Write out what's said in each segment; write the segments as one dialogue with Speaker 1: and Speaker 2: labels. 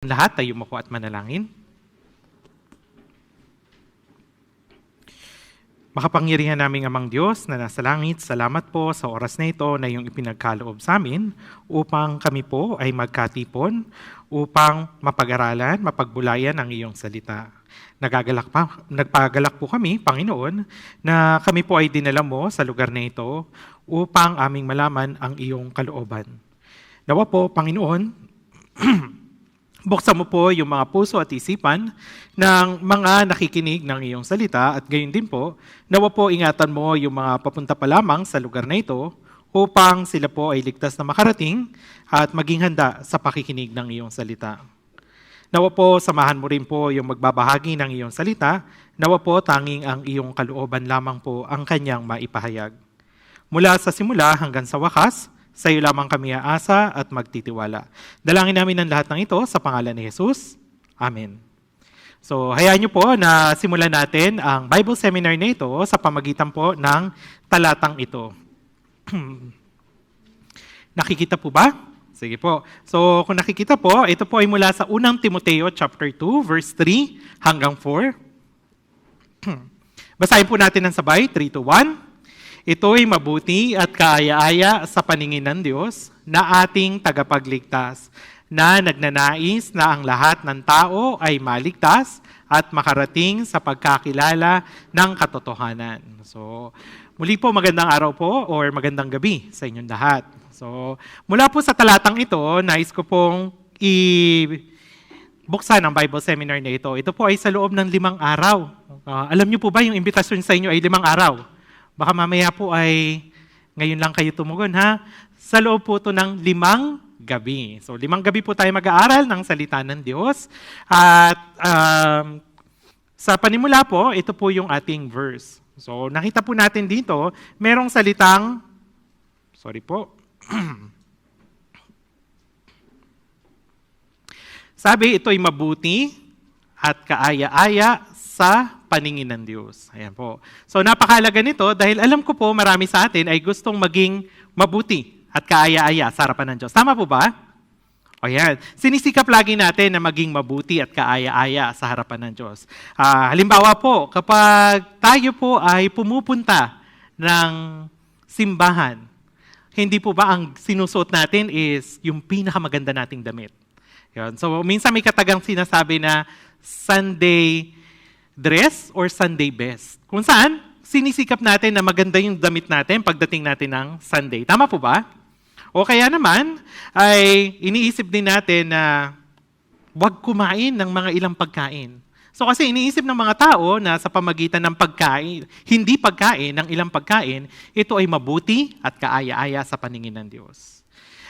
Speaker 1: Lahat tayo yumuko at manalangin. Makapangyarihan naming Amang Diyos na nasa langit, salamat po sa oras na ito na iyong ipinagkaloob sa amin upang kami po ay magkatipon, upang mapag-aralan, mapagbulayan ang iyong salita. Nagpagalak po kami, Panginoon, na kami po ay dinala mo sa lugar na ito upang aming malaman ang iyong kalooban. Nawa po, Panginoon, buksan mo po yung mga puso at isipan ng mga nakikinig ng iyong salita at gayon din po, nawa po ingatan mo yung mga papunta pa lamang sa lugar na ito upang sila po ay ligtas na makarating at maging handa sa pakikinig ng iyong salita. Nawa po samahan mo rin po yung magbabahagi ng iyong salita, nawa po tanging ang iyong kalooban lamang po ang kanyang maipahayag. Mula sa simula hanggang sa wakas, sa iyo lamang kami aasa at magtitiwala. Dalangin namin ang lahat ng ito sa pangalan ni Jesus. Amen. So, hayaan niyo po na simulan natin ang Bible Seminar na ito sa pamagitan po ng talatang ito. Nakikita po ba? Sige po. So, kung nakikita po, ito po ay mula sa unang Timoteo chapter 2, verse 3 hanggang 4. Basahin po natin ng sabay, 3-1. Ito'y mabuti at kaaya-aya sa paningin ng Diyos na ating tagapagligtas, na nagnanais na ang lahat ng tao ay maligtas at makarating sa pagkakilala ng katotohanan. So, muli po magandang araw po or magandang gabi sa inyong lahat. So, mula po sa talatang ito, nais ko pong buksan ang Bible Seminar na ito. Ito po ay sa loob ng 5 araw. Alam niyo po ba yung imbitasyon sa inyo ay 5 araw? Baka mamaya po ay ngayon lang kayo tumugon, ha? Sa loob po ito ng 5 gabi. So 5 gabi po tayo mag-aaral ng salita ng Diyos. At sa panimula po, ito po yung ating verse. So nakita po natin dito, merong salitang, sabi, ito'y mabuti at kaaya-aya sa paningin ng Diyos. Ayan po. So napakahalaga nito dahil alam ko po marami sa atin ay gustong maging mabuti at kaaya-aya sa harapan ng Diyos. Tama po ba? O yan. Sinisikap lagi natin na maging mabuti at kaaya-aya sa harapan ng Diyos. Halimbawa po, kapag tayo po ay pumupunta ng simbahan, hindi po ba ang sinusuot natin is yung pinakamaganda nating damit? Yan. So minsan may katagang sinasabi na Sunday dress or Sunday best. Kung saan, sinisikap natin na maganda yung damit natin pagdating natin ng Sunday. Tama po ba? O kaya naman, ay iniisip din natin na huwag kumain ng mga ilang pagkain. So kasi iniisip ng mga tao na sa pamagitan ng pagkain, hindi pagkain ng ilang pagkain, ito ay mabuti at kaaya-aya sa paningin ng Diyos.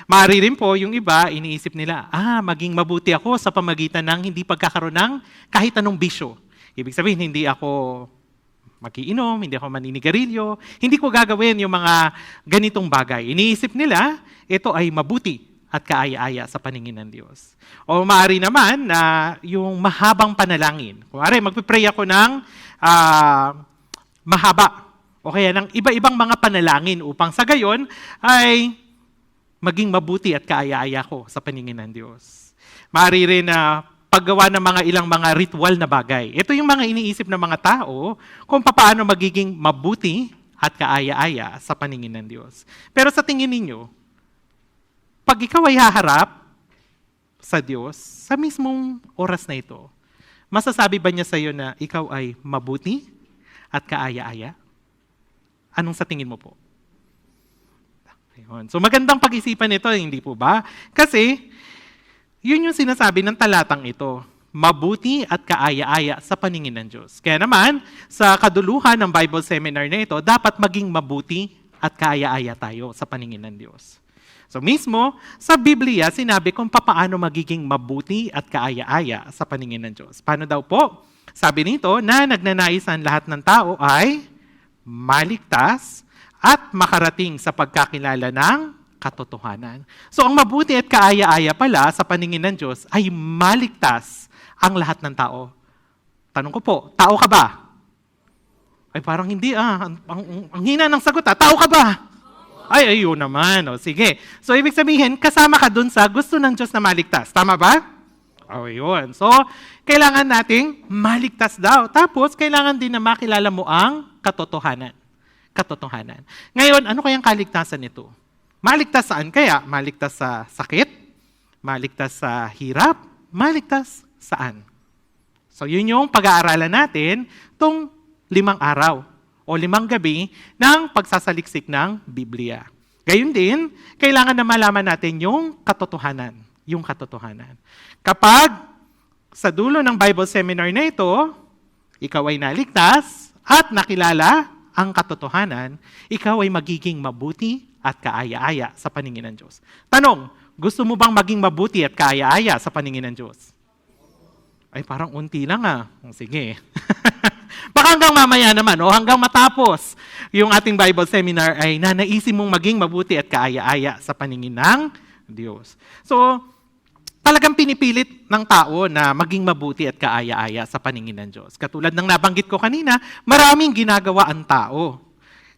Speaker 1: Maaari rin po yung iba, iniisip nila, maging mabuti ako sa pamagitan ng hindi pagkakaroon ng kahit anong bisyo. Ibig sabihin, hindi ako magiinom, hindi ako maninigarilyo, hindi ko gagawin yung mga ganitong bagay. Iniisip nila, ito ay mabuti at kaaya-aya sa paningin ng Diyos. O maaari naman na yung mahabang panalangin. Kung magpipray ako ng mahaba o kaya ng iba-ibang mga panalangin upang sa gayon ay maging mabuti at kaaya-aya ko sa paningin ng Diyos. Maaari rin na paggawa ng mga ilang mga ritual na bagay. Ito yung mga iniisip ng mga tao kung paano magiging mabuti at kaaya-aya sa paningin ng Diyos. Pero sa tingin ninyo, pag ikaw ay haharap sa Diyos, sa mismong oras na ito, masasabi ba niya sa iyo na ikaw ay mabuti at kaaya-aya? Anong sa tingin mo po? Ayun. So magandang pag-isipan ito, hindi po ba? Kasi yun yung sinasabi ng talatang ito, mabuti at kaaya-aya sa paningin ng Diyos. Kaya naman, sa kaduluhan ng Bible Seminar na ito, dapat maging mabuti at kaaya-aya tayo sa paningin ng Diyos. So mismo, sa Biblia, sinabi kung paano magiging mabuti at kaaya-aya sa paningin ng Diyos. Paano daw po? Sabi nito na nagnanais ang lahat ng tao ay maligtas at makarating sa pagkakilala ng katotohanan. So ang mabuti at kaaya-aya pala sa paningin ng Diyos ay maligtas ang lahat ng tao. Tanong ko po, tao ka ba? Ay parang hindi ang hina ng sagot tao ka ba? Ay ayun naman. Sige. So ibig sabihin, kasama ka dun sa gusto ng Diyos na maligtas. Tama ba? O yun. So, kailangan nating maligtas daw. Tapos, kailangan din na makilala mo ang katotohanan. Katotohanan. Ngayon, ano kayang kaligtasan nito? Maligtas saan kaya? Maligtas sa sakit? Maligtas sa hirap? Maligtas saan? So, yun yung pag-aaralan natin tong 5 araw o 5 gabi ng pagsasaliksik ng Biblia. Gayun din, kailangan na malaman natin yung katotohanan. Yung katotohanan. Kapag sa dulo ng Bible seminar na ito, ikaw ay naligtas at nakilala ang katotohanan, ikaw ay magiging mabuti at kaaya-aya sa paningin ng Diyos. Tanong, gusto mo bang maging mabuti at kaaya-aya sa paningin ng Diyos? Ay, parang unti lang ah. Sige. Baka hanggang mamaya naman, o hanggang matapos yung ating Bible seminar ay nanaisin mong maging mabuti at kaaya-aya sa paningin ng Diyos. So, talagang pinipilit ng tao na maging mabuti at kaaya-aya sa paningin ng Diyos. Katulad ng nabanggit ko kanina, maraming ginagawa ang tao.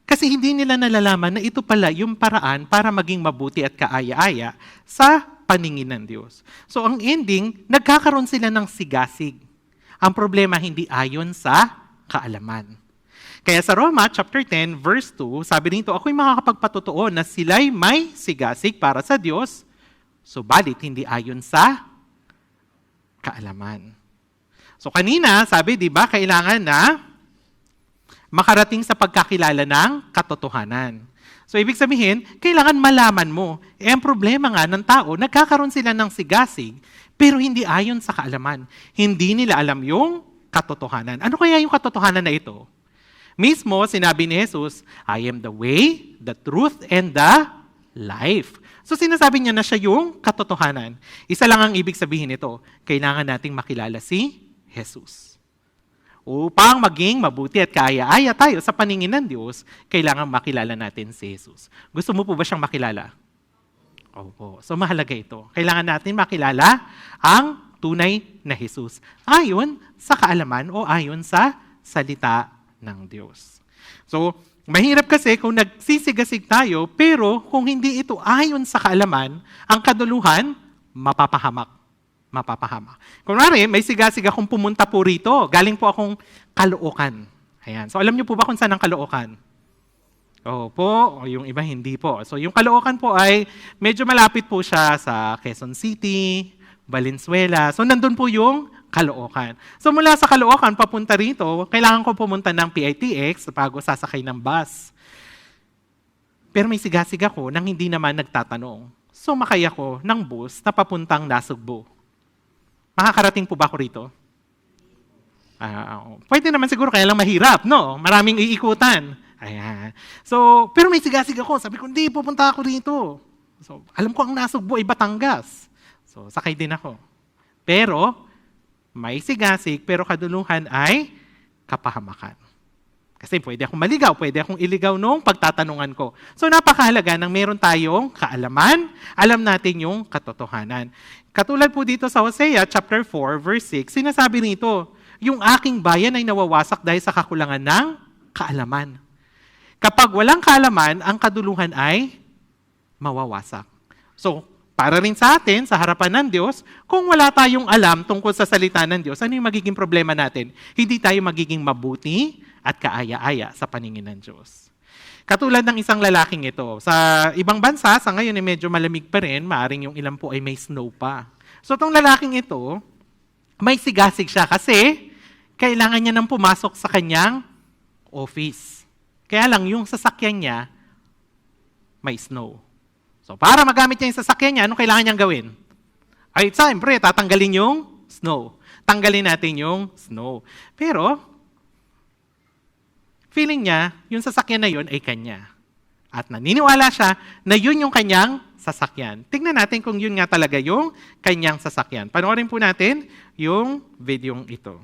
Speaker 1: Kasi hindi nila nalalaman na ito pala yung paraan para maging mabuti at kaaya-aya sa paningin ng Diyos. So ang ending, nagkakaroon sila ng sigasig. Ang problema hindi ayon sa kaalaman. Kaya sa Roma chapter 10 verse 2, sabi nito, ako'y makakapagpatotoo na sila'y may sigasig para sa Diyos, subalit hindi ayon sa kaalaman. So kanina, sabi, di ba, kailangan na makarating sa pagkakilala ng katotohanan. So ibig sabihin, kailangan malaman mo. Ang problema nga ng tao, nagkakaroon sila ng sigasig, pero hindi ayon sa kaalaman. Hindi nila alam yung katotohanan. Ano kaya yung katotohanan na ito? Mismo, sinabi ni Jesus, I am the way, the truth, and the life. So sinasabi niya na siya yung katotohanan. Isa lang ang ibig sabihin nito, kailangan nating makilala si Jesus. Upang maging mabuti at kaaya-aya tayo sa paningin ng Diyos, kailangan makilala natin si Jesus. Gusto mo po ba siyang makilala? Opo. So mahalaga ito. Kailangan natin makilala ang tunay na Jesus ayon sa kaalaman o ayon sa salita ng Diyos. So, mahirap kasi kung nagsisigasig tayo, pero kung hindi ito ayon sa kaalaman, ang kaduluhan, mapapahamak. Kunwari, may sigasig akong pumunta po rito. Galing po akong Caloocan. Ayan. So, alam niyo po ba kung saan ang Caloocan? Opo, o yung iba hindi po. So, yung Caloocan po ay medyo malapit po siya sa Quezon City, Valenzuela. So, nandun po yung Caloocan. So, mula sa Caloocan, papunta rito, kailangan ko pumunta ng PITX bago sasakay ng bus. Pero may sigasig ako nang hindi naman nagtatanong. So, makaya ako ng bus na papuntang Nasugbu. Makakarating po ba ako rito? Pwede naman siguro, kaya lang mahirap, no? Maraming iikutan. Ayan. So, pero may sigasig ako. Sabi ko, hindi, pupunta ako rito. So, alam ko ang Nasugbu ay Batangas. So, sakay din ako. Pero, may sigasig, pero kaduluhan ay kapahamakan. Kasi pwede akong maligaw, pwede akong iligaw nung pagtatanungan ko. So napakahalaga nang meron tayong kaalaman, alam natin yung katotohanan. Katulad po dito sa Hosea chapter 4 verse 6, sinasabi nito, yung aking bayan ay nawawasak dahil sa kakulangan ng kaalaman. Kapag walang kaalaman, ang kaduluhan ay mawawasak. So, para rin sa atin, sa harapan ng Diyos, kung wala tayong alam tungkol sa salita ng Diyos, ano yung magiging problema natin? Hindi tayo magiging mabuti at kaaya-aya sa paningin ng Diyos. Katulad ng isang lalaking ito. Sa ibang bansa, sa ngayon ay medyo malamig pa rin, maaring yung ilan po ay may snow pa. So itong lalaking ito, may sigasig siya kasi kailangan niya nang pumasok sa kanyang office. Kaya lang yung sasakyan niya, may snow. So para magamit niya yung sasakyan niya, anong kailangan niyang gawin? Ay, siyempre, tatanggalin yung snow. Tanggalin natin yung snow. Pero, feeling niya, yung sasakyan na yun ay kanya. At naniniwala siya na yun yung kanyang sasakyan. Tingnan natin kung yun nga talaga yung kanyang sasakyan. Panoorin po natin yung videong ito.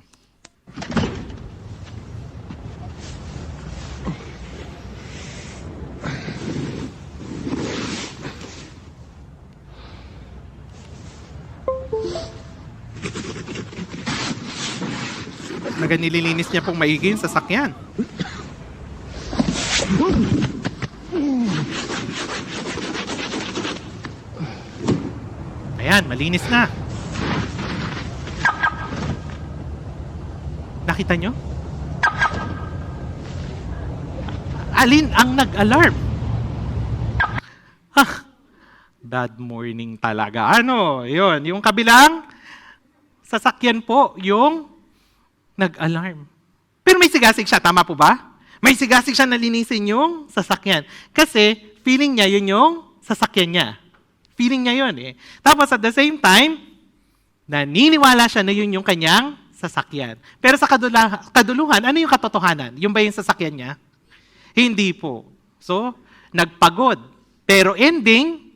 Speaker 1: Nililinis niya pong maigi yung sasakyan. Ayan, malinis na. Nakita nyo? Alin ang nag-alarm? Bad morning talaga. Ano? Yun. Yung kabilang sasakyan po yung nag-alarm. Pero may sigasig siya. Tama po ba? May sigasig siya na linisin yung sasakyan. Kasi feeling niya yun yung sasakyan niya. Feeling niya yun eh. Tapos at the same time, naniniwala siya na yun yung kanyang sasakyan. Pero sa kaduluhan, ano yung katotohanan? Yung ba yung sasakyan niya? Hindi po. So, nagpagod. Pero ending,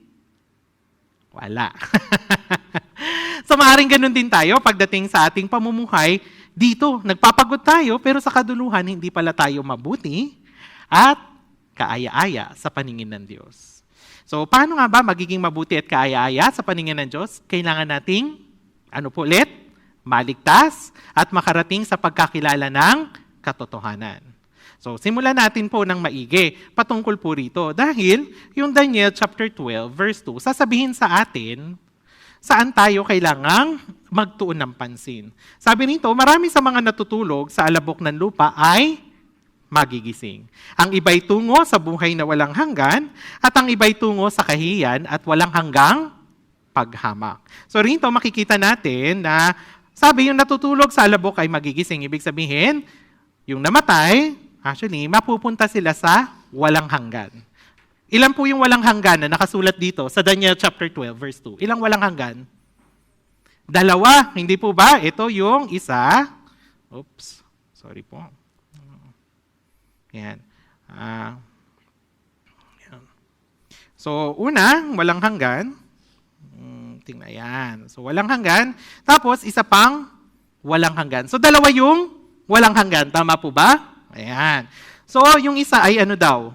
Speaker 1: wala. So, maaaring ganun din tayo pagdating sa ating pamumuhay. Dito, nagpapagod tayo, pero sa kaduluhan, hindi pala tayo mabuti at kaaya-aya sa paningin ng Diyos. So, paano nga ba magiging mabuti at kaaya-aya sa paningin ng Diyos? Kailangan nating, maligtas at makarating sa pagkakilala ng katotohanan. So, simulan natin po ng maigi patungkol po rito. Dahil yung Daniel chapter 12, verse 2, sasabihin sa atin saan tayo kailangang magtuon ng pansin. Sabi nito, marami sa mga natutulog sa alabok ng lupa ay magigising. Ang iba'y tungo sa buhay na walang hanggan at ang iba'y tungo sa kahihiyan at walang hanggang paghamak. So rito makikita natin na sabi yung natutulog sa alabok ay magigising. Ibig sabihin, yung namatay, actually, mapupunta sila sa walang hanggan. Ilan po yung walang hanggan na nakasulat dito sa Daniel chapter 12, verse 2? Ilang walang hanggan? 2, hindi po ba? Ito yung isa. Oops, sorry po. Yan. Yan. So, una, walang hanggan. Tingnan yan. So, walang hanggan. Tapos, isa pang walang hanggan. So, 2 yung walang hanggan. Tama po ba? Ayan. So, yung isa ay ano daw?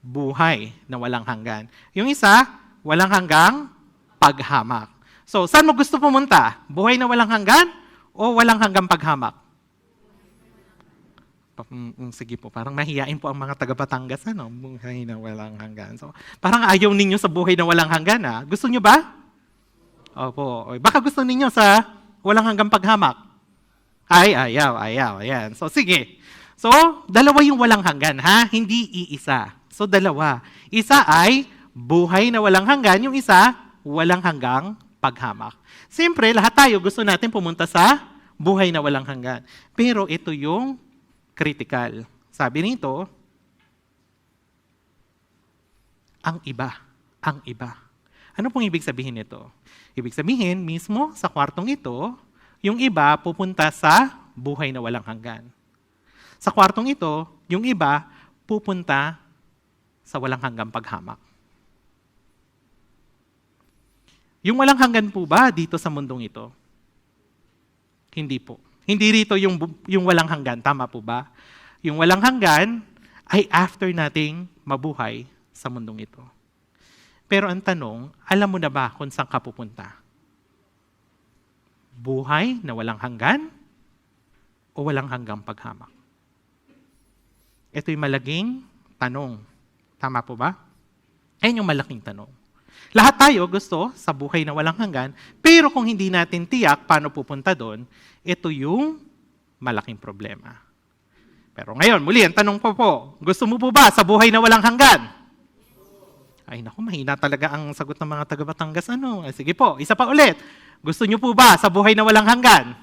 Speaker 1: Buhay na walang hanggan. Yung isa, walang hanggang paghamak. So, saan mo gusto pumunta? Buhay na walang hanggan o walang hanggang paghamak? Sige po, parang mahihain po ang mga taga-Batangas, ano? Buhay na walang hanggan. So, parang ayaw ninyo sa buhay na walang hanggan, ha? Gusto nyo ba? Opo. Baka gusto ninyo sa walang hanggang paghamak? Ay, ayaw. Ayan. So, sige. So, 2 yung walang hanggan, ha? Hindi iisa. So, 2. Isa ay buhay na walang hanggan, yung isa, walang hanggang paghamak. Siyempre, lahat tayo gusto natin pumunta sa buhay na walang hanggan. Pero ito yung critical. Sabi nito, ang iba. Ano pong ibig sabihin nito? Ibig sabihin, mismo sa kwartong ito, yung iba pupunta sa buhay na walang hanggan. Sa kwartong ito, yung iba pupunta sa walang hanggang paghamak. Yung walang hanggan po ba dito sa mundong ito? Hindi po. Hindi rito yung walang hanggan. Tama po ba? Yung walang hanggan ay after nating mabuhay sa mundong ito. Pero ang tanong, alam mo na ba kung saan ka pupunta? Buhay na walang hanggan o walang hanggang paghamak? Ito'y malaking tanong. Tama po ba? Ayun yung malaking tanong. Lahat tayo gusto sa buhay na walang hanggan, pero kung hindi natin tiyak paano pupunta doon, ito yung malaking problema. Pero ngayon, muli, ang tanong po, gusto mo po ba sa buhay na walang hanggan? Ay naku, mahina talaga ang sagot ng mga taga-Batangas. Sige po, isa pa ulit. Gusto niyo po ba sa buhay na walang hanggan?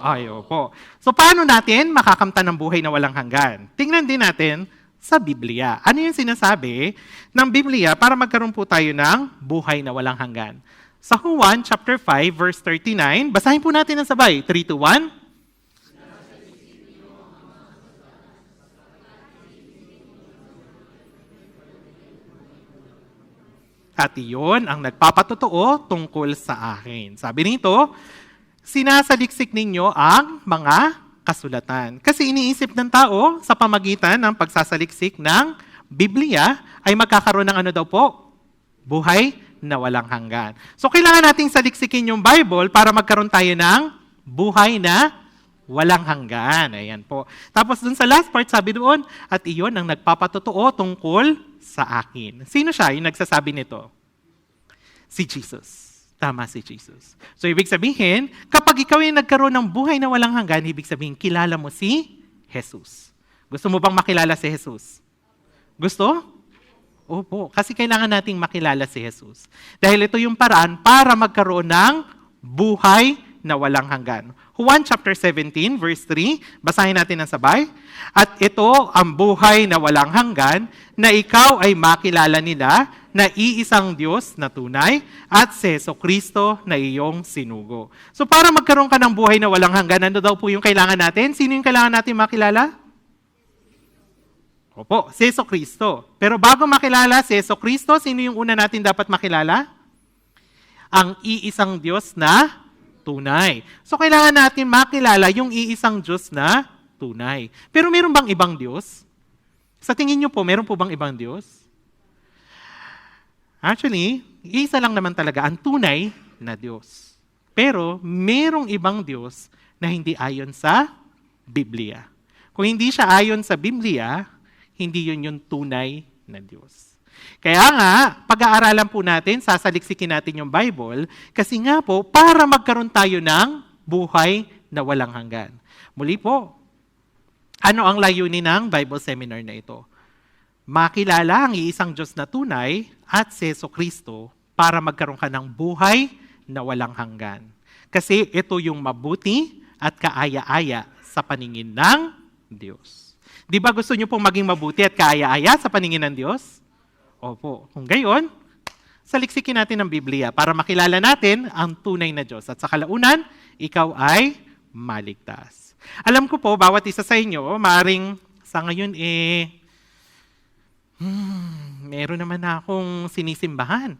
Speaker 1: Ay, opo. So paano natin makakamtan ng buhay na walang hanggan? Tingnan din natin sa Biblia. Ano yung sinasabi ng Biblia para magkaroon po tayo ng buhay na walang hanggan? Sa Juan chapter 5 verse 39, basahin po natin ng sabay. 3, 2, 1. At iyon ang nagpapatotoo tungkol sa akin. Sabi nito, sinasaliksik ninyo ang mga kasulatan. Kasi iniisip ng tao sa pamagitan ng pagsasaliksik ng Biblia ay magkakaroon ng ano daw po? Buhay na walang hanggan. So kailangan nating saliksikin yung Bible para magkaroon tayo ng buhay na walang hanggan. Ayan po. Tapos dun sa last part, sabi doon, at iyon ang nagpapatotoo tungkol sa akin. Sino siya yung nagsasabi nito? Si Jesus. Tama si Jesus. So ibig sabihin, kapag ikaw ay nagkaroon ng buhay na walang hanggan, ibig sabihin, kilala mo si Jesus. Gusto mo bang makilala si Jesus? Gusto? Opo, kasi kailangan nating makilala si Jesus. Dahil ito yung paraan para magkaroon ng buhay na walang hanggan. Juan chapter 17, verse 3, basahin natin ang sabay. At ito ang buhay na walang hanggan, na ikaw ay makilala nila na iisang Diyos na tunay at si Jesucristo na iyong sinugo. So para magkaroon ka ng buhay na walang hanggan, ano daw po yung kailangan natin? Sino yung kailangan natin makilala? Opo, si Jesucristo. Pero bago makilala si Jesucristo, sino yung una natin dapat makilala? Ang iisang Diyos na tunay. So kailangan natin makilala yung iisang Diyos na tunay. Pero meron bang ibang Diyos? Sa tingin niyo po, meron po bang ibang Diyos? Actually, isa lang naman talaga ang tunay na Diyos. Pero merong ibang Diyos na hindi ayon sa Biblia. Kung hindi siya ayon sa Biblia, hindi yun yung tunay na Diyos. Kaya nga, pag-aaralan po natin, sasaliksikin natin yung Bible, kasi nga po, para magkaroon tayo ng buhay na walang hanggan. Muli po, ano ang layunin ng Bible seminar na ito? Makilala ang iisang Diyos na tunay at si Jesucristo para magkaroon ka ng buhay na walang hanggan. Kasi ito yung mabuti at kaaya-aya sa paningin ng Diyos. Di ba gusto niyo pong maging mabuti at kaaya-aya sa paningin ng Diyos? Opo. Kung gayon, saliksikin natin ang Biblia para makilala natin ang tunay na Diyos. At sa kalaunan, ikaw ay maligtas. Alam ko po, bawat isa sa inyo, maaaring sa ngayon meron naman akong sinisimbahan.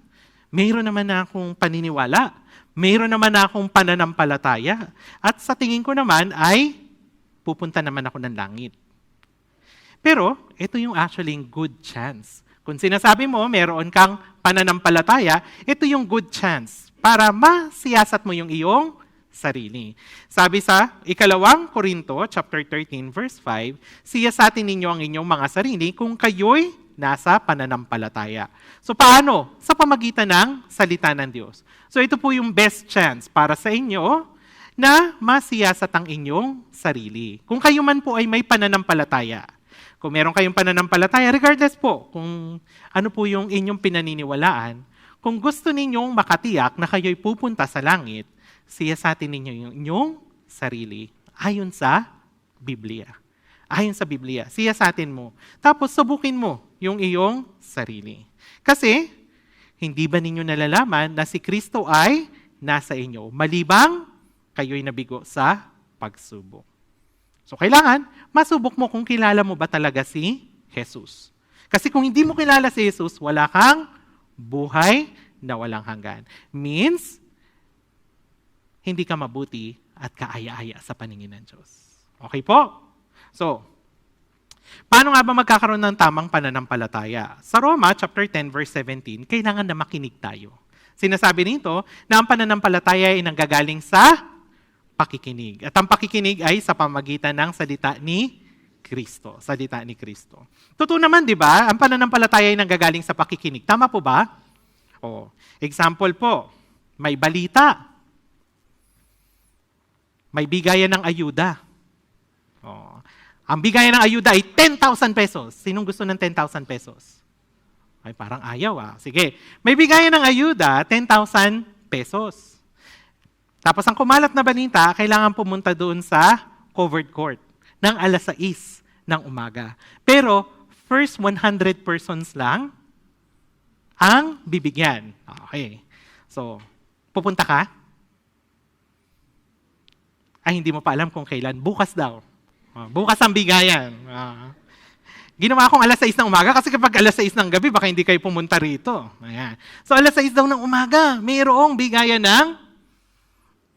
Speaker 1: Meron naman akong paniniwala. Meron naman akong pananampalataya. At sa tingin ko naman ay pupunta naman ako ng langit. Pero, ito yung actually good chance. Kung sinasabi mo, meron kang pananampalataya, ito yung good chance para masiyasat mo yung iyong sarili. Sabi sa 2 Korinto, chapter 13, verse 5, siyasatin ninyo ang inyong mga sarili kung kayo'y nasa pananampalataya. So paano? Sa pamagitan ng salita ng Diyos. So ito po yung best chance para sa inyo na masiyasat ang inyong sarili. Kung kayo man po ay may pananampalataya. Kung meron kayong pananampalataya, regardless po kung ano po yung inyong pinaniniwalaan, kung gusto ninyong makatiyak na kayo'y pupunta sa langit, siyasatin ninyo yung inyong sarili ayon sa Biblia. Ayon sa Biblia, siyasatin mo. Tapos subukin mo yung iyong sarili. Kasi, hindi ba ninyo nalalaman na si Kristo ay nasa inyo, malibang kayo'y nabigo sa pagsubok. So kailangan, masubok mo kung kilala mo ba talaga si Jesus. Kasi kung hindi mo kilala si Jesus, wala kang buhay na walang hanggan. Means, hindi ka mabuti at kaaya-aya sa paningin ng Diyos. Okay po? So, paano nga ba magkakaroon ng tamang pananampalataya? Sa Roma chapter 10 verse 17, kailangan na makinig tayo. Sinasabi nito na ang pananampalataya ay nanggagaling sa pakikinig. At ang pakikinig ay sa pamagitan ng salita ni Kristo. Salita ni Kristo. Totoo naman, di ba? Ang pananampalataya ay nanggagaling sa pakikinig. Tama po ba? O, example po, may balita. May bigayan ng ayuda. Oh. Ang bigayan ng ayuda ay 10,000 pesos. Sinong gusto ng 10,000 pesos? Ay, parang ayaw Sige. May bigayan ng ayuda, 10,000 pesos. Tapos ang kumalat na balita, kailangan pumunta doon sa covered court ng 6:00 ng umaga. Pero, first 100 persons lang ang bibigyan. Okay. So, pupunta ka? Ay, hindi mo pa alam kung kailan. Bukas daw. Bukas ang bigayan. Ginawa akong 6:00 ng umaga kasi kapag 6:00 ng gabi, baka hindi kayo pumunta rito. Ayan. So 6:00 daw ng umaga, mayroong bigayan ng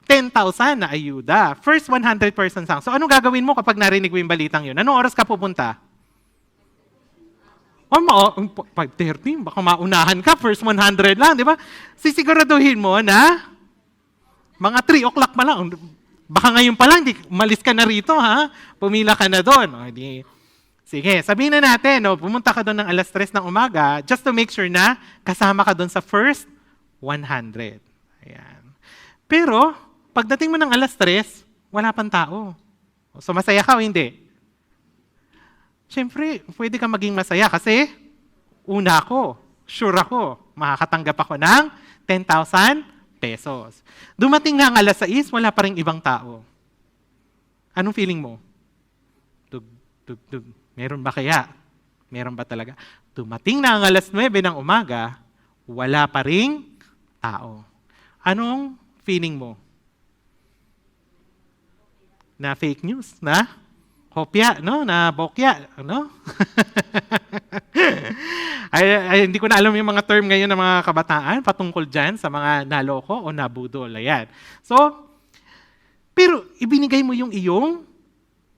Speaker 1: 10,000 na ayuda. First 100 persons lang. So anong gagawin mo kapag narinig mo yung balitang yun? Anong oras ka pupunta? 5:30, baka maunahan ka. First 100 lang, di ba? Sisiguraduhin mo na mga 3 o'clock pa lang. Baka ngayon pa lang, umalis ka na rito, ha? Pumila ka na doon. Sige, sabihin na natin, pumunta ka doon ng 3:00 ng umaga just to make sure na kasama ka doon sa first 100. Ayan. Pero, pagdating mo ng 3:00, wala pang tao. So, masaya ka o hindi? Siyempre, pwede ka maging masaya kasi una ako, sure ako, makakatanggap ako ng 10,000 pesos. Dumating na ang 6:00, wala pa rin ibang tao. Anong feeling mo? Dug, dug, dug. Meron ba kaya? Meron ba talaga? Dumating na ang 9:00 ng umaga, wala pa ring tao. Anong feeling mo? Na fake news, na kopya, no? Na bokya, no? Hindi ko na alam yung mga term ngayon ng mga kabataan patungkol dyan sa mga naloko o nabudol. Ayan. So, pero ibinigay mo yung iyong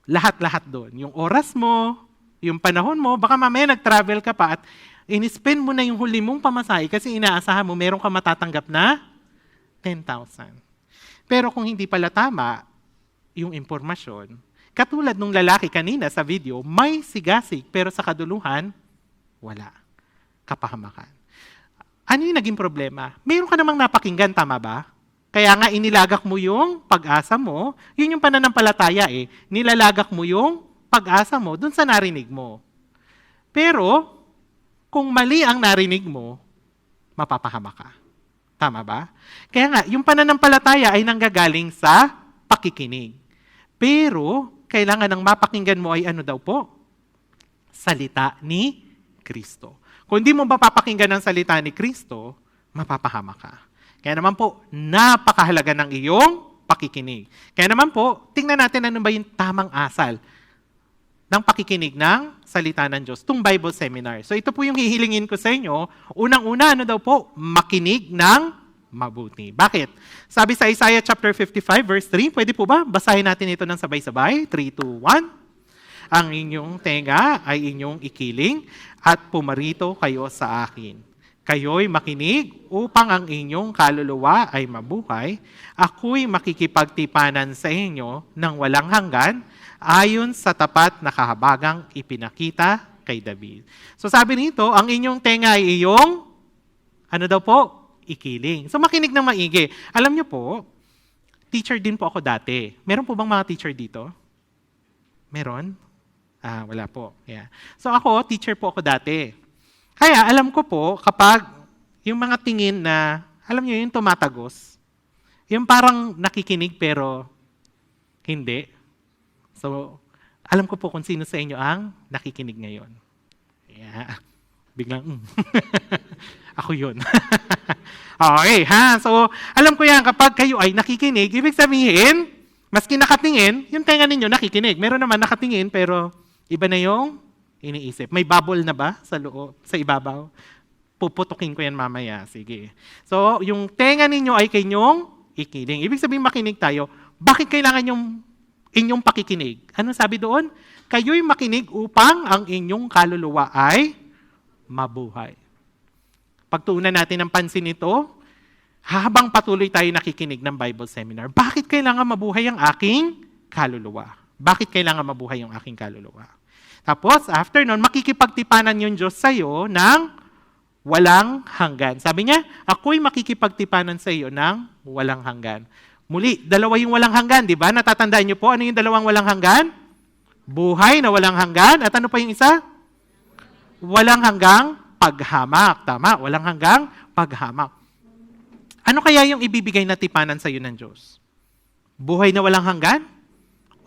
Speaker 1: lahat-lahat doon. Yung oras mo, yung panahon mo, baka mamaya nag-travel ka pa at in-spend mo na yung huli mong pamasahe kasi inaasahan mo meron ka matatanggap na 10,000. Pero kung hindi pala tama yung impormasyon, katulad nung lalaki kanina sa video, may sigasig pero sa kaduluhan, wala. Kapahamakan. Ano yung naging problema? Meron ka namang napakinggan, tama ba? Kaya nga inilagak mo yung pag-asa mo, yun yung pananampalataya eh. Nilalagak mo yung pag-asa mo dun sa narinig mo. Pero, kung mali ang narinig mo, mapapahama ka. Tama ba? Kaya nga, yung pananampalataya ay nanggagaling sa pakikinig. Pero, kailangan ng mapakinggan mo ay ano daw po? Salita ni Kristo. Kung hindi mo mapapakinggan ang salita ni Kristo, mapapahama ka. Kaya naman po, napakahalaga ng iyong pakikinig. Kaya naman po, tingnan natin ano ba yung tamang asal ng pakikinig ng salita ng Diyos, itong Bible Seminar. So ito po yung hihilingin ko sa inyo. Unang-una, ano daw po? Makinig ng mabuti. Bakit? Sabi sa Isaiah chapter 55, verse 3, pwede po ba? Basahin natin ito ng sabay-sabay. 3, 2, 1. Ang inyong tenga ay inyong ikiling at pumarito kayo sa akin. Kayo'y makinig upang ang inyong kaluluwa ay mabuhay. Ako'y makikipagtipanan sa inyo ng walang hanggan ayon sa tapat na kahabagang ipinakita kay David. So sabi nito, ang inyong tenga ay iyong, ano daw po? Ikiling. So makinig ng maigi. Alam niyo po, teacher din po ako dati. Meron po bang mga teacher dito? Meron? Wala po. Yeah. So ako, teacher po ako dati. Kaya alam ko po, kapag yung mga tingin na, alam niyo yung tumatagos, yung parang nakikinig pero hindi. So, alam ko po kung sino sa inyo ang nakikinig ngayon. Yeah. Biglang, ako yun. Okay, ha? So, alam ko yan, kapag kayo ay nakikinig, ibig sabihin, maski nakatingin, yung tenga ninyo nakikinig. Meron naman nakatingin, pero iba na yung iniisip. May bubble na ba sa loob, sa ibabaw? Puputukin ko yan mamaya. Sige. So, yung tenga ninyo ay kanyong ikiling. Ibig sabihin makinig tayo. Bakit kailangan yung inyong pakikinig? Anong sabi doon? Kayo'y makinig upang ang inyong kaluluwa ay mabuhay. Pagtuunan natin ng pansin ito, habang patuloy tayo nakikinig ng Bible Seminar, bakit kailangan mabuhay ang aking kaluluwa? Bakit kailangan mabuhay ang aking kaluluwa? Tapos, after nun, makikipagtipanan yung Diyos sa'yo ng walang hanggan. Sabi niya, ako'y makikipagtipanan sa iyo ng walang hanggan. Muli, dalawa yung walang hanggan, di ba? Natatandaan niyo po, ano yung dalawang walang hanggan? Buhay na walang hanggan. At ano pa yung isa? Walang hanggang paghamak. Tama, walang hanggang paghamak. Ano kaya yung ibibigay na tipanan sa iyo ng Diyos? Buhay na walang hanggan?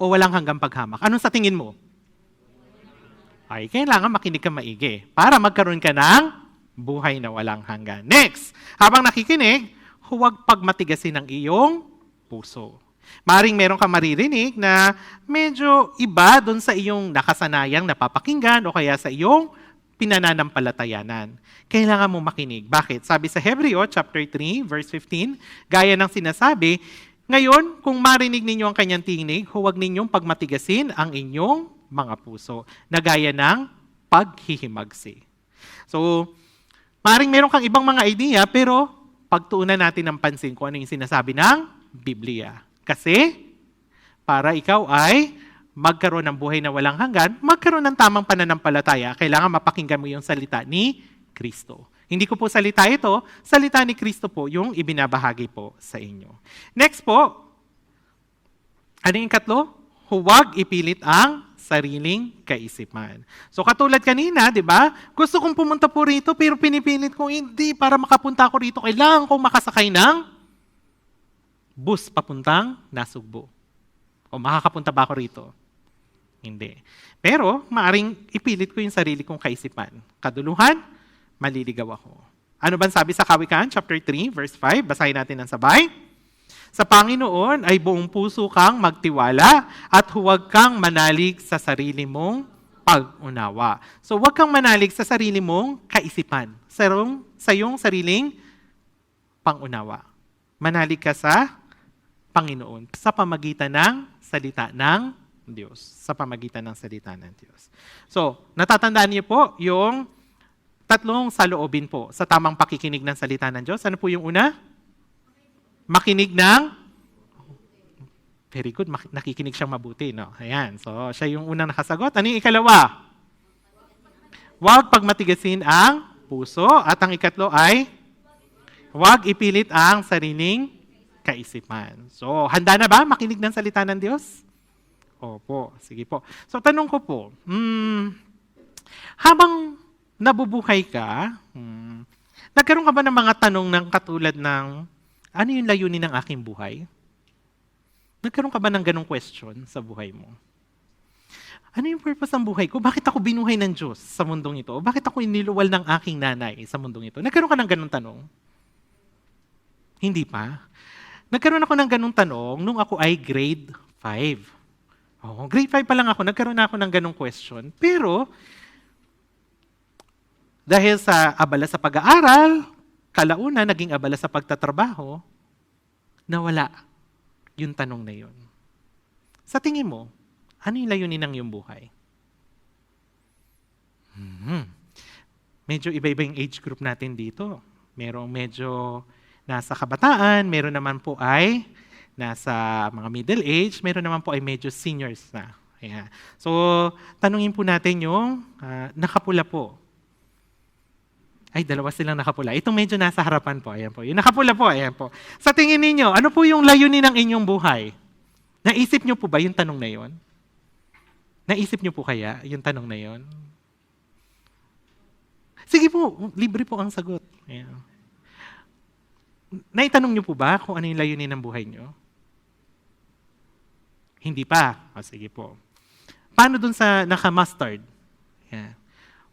Speaker 1: O walang hanggang paghamak? Anong sa tingin mo? Ay, kailangan makinig ka maigi para magkaroon ka ng buhay na walang hanggan. Next, habang nakikinig, huwag pagmatigasin ang iyong puso. Maring meron kang maririnig na medyo iba doon sa iyong nakasanayang napapakinggan o kaya sa iyong pinananampalatayanan. Kailangan mo makinig. Bakit? Sabi sa Hebreo chapter 3, verse 15, gaya ng sinasabi, ngayon, kung marinig ninyo ang kanyang tinig, huwag ninyong pagmatigasin ang inyong mga puso, na gaya ng paghihimagsi. So, maring meron kang ibang mga idea, pero pagtuunan natin ng pansin kung ano yung sinasabi ng Biblia. Kasi, para ikaw ay magkaroon ng buhay na walang hanggan, magkaroon ng tamang pananampalataya, kailangan mapakinggan mo yung salita ni Kristo. Hindi ko po salita ito, salita ni Kristo po yung ibinabahagi po sa inyo. Next po, ano yung ikatlo? Huwag ipilit ang sariling kaisipan. So katulad kanina, di ba? Gusto kong pumunta po rito pero pinipilit ko hindi para makapunta ako rito. Kailangan kong makasakay ng bus papuntang Nasugbu. O makakapunta ba ako rito? Hindi. Pero maaring ipilit ko yung sarili kong kaisipan. Kaduluhan, maliligaw ako. Ano ba sabi sa Kawikaan, chapter 3, verse 5? Basahin natin ng sabay. Sa Panginoon ay buong puso kang magtiwala at huwag kang manalig sa sarili mong pag-unawa. So huwag kang manalig sa sarili mong kaisipan. Sa iyong sariling pang-unawa. Manalig ka sa Panginoon sa pamagitan ng salita ng Diyos. Sa pamagitan ng salita ng Diyos. So, natatandaan niyo po yung tatlong saloobin po sa tamang pakikinig ng salita ng Diyos. Ano po yung una? Makinig ng very good, nakikinig siyang mabuti, no? Ayan, so siya yung unang nakasagot. Ano yung ikalawa? Huwag pagmatigasin ang puso. At ang ikatlo ay huwag ipilit ang sariling kaisipan. So, handa na ba makinig ng salita ng Diyos? Opo, sige po. So, tanong ko po, habang nabubuhay ka, nagkaroon ka ba ng mga tanong ng katulad ng ano yung layunin ng aking buhay? Nagkaroon ka ba ng ganong question sa buhay mo? Ano yung purpose ng buhay ko? Bakit ako binuhay ng Diyos sa mundong ito? Bakit ako iniluwal ng aking nanay sa mundong ito? Nagkaroon ka ng ganong tanong? Hindi pa. Nagkaroon ako ng ganong tanong nung ako ay grade 5. Grade 5 pa lang ako, nagkaroon ako ng ganong question. Pero, dahil sa abala sa pag-aaral, kalauna, naging abala sa pagtatrabaho, nawala yung tanong na yun. Sa tingin mo, ano yung layunin ng iyong buhay? Medyo iba-iba yung age group natin dito. Merong medyo nasa kabataan, meron naman po ay nasa mga middle age, meron naman po ay medyo seniors na. Ayan. So, tanungin po natin yung nakapula po. Ay, dalawa silang nakapula. Itong medyo nasa harapan po. Ayan po. Yung nakapula po, ayan po. Sa tingin ninyo, ano po yung layunin ng inyong buhay? Naisip nyo po ba yung tanong na yon? Naisip nyo po kaya yung tanong na yon? Sige po, libre po ang sagot. Ayan. Naitanong nyo po ba kung ano yung layunin ng buhay nyo? Hindi pa. O, sige po. Paano dun sa naka-mustard? Ayan.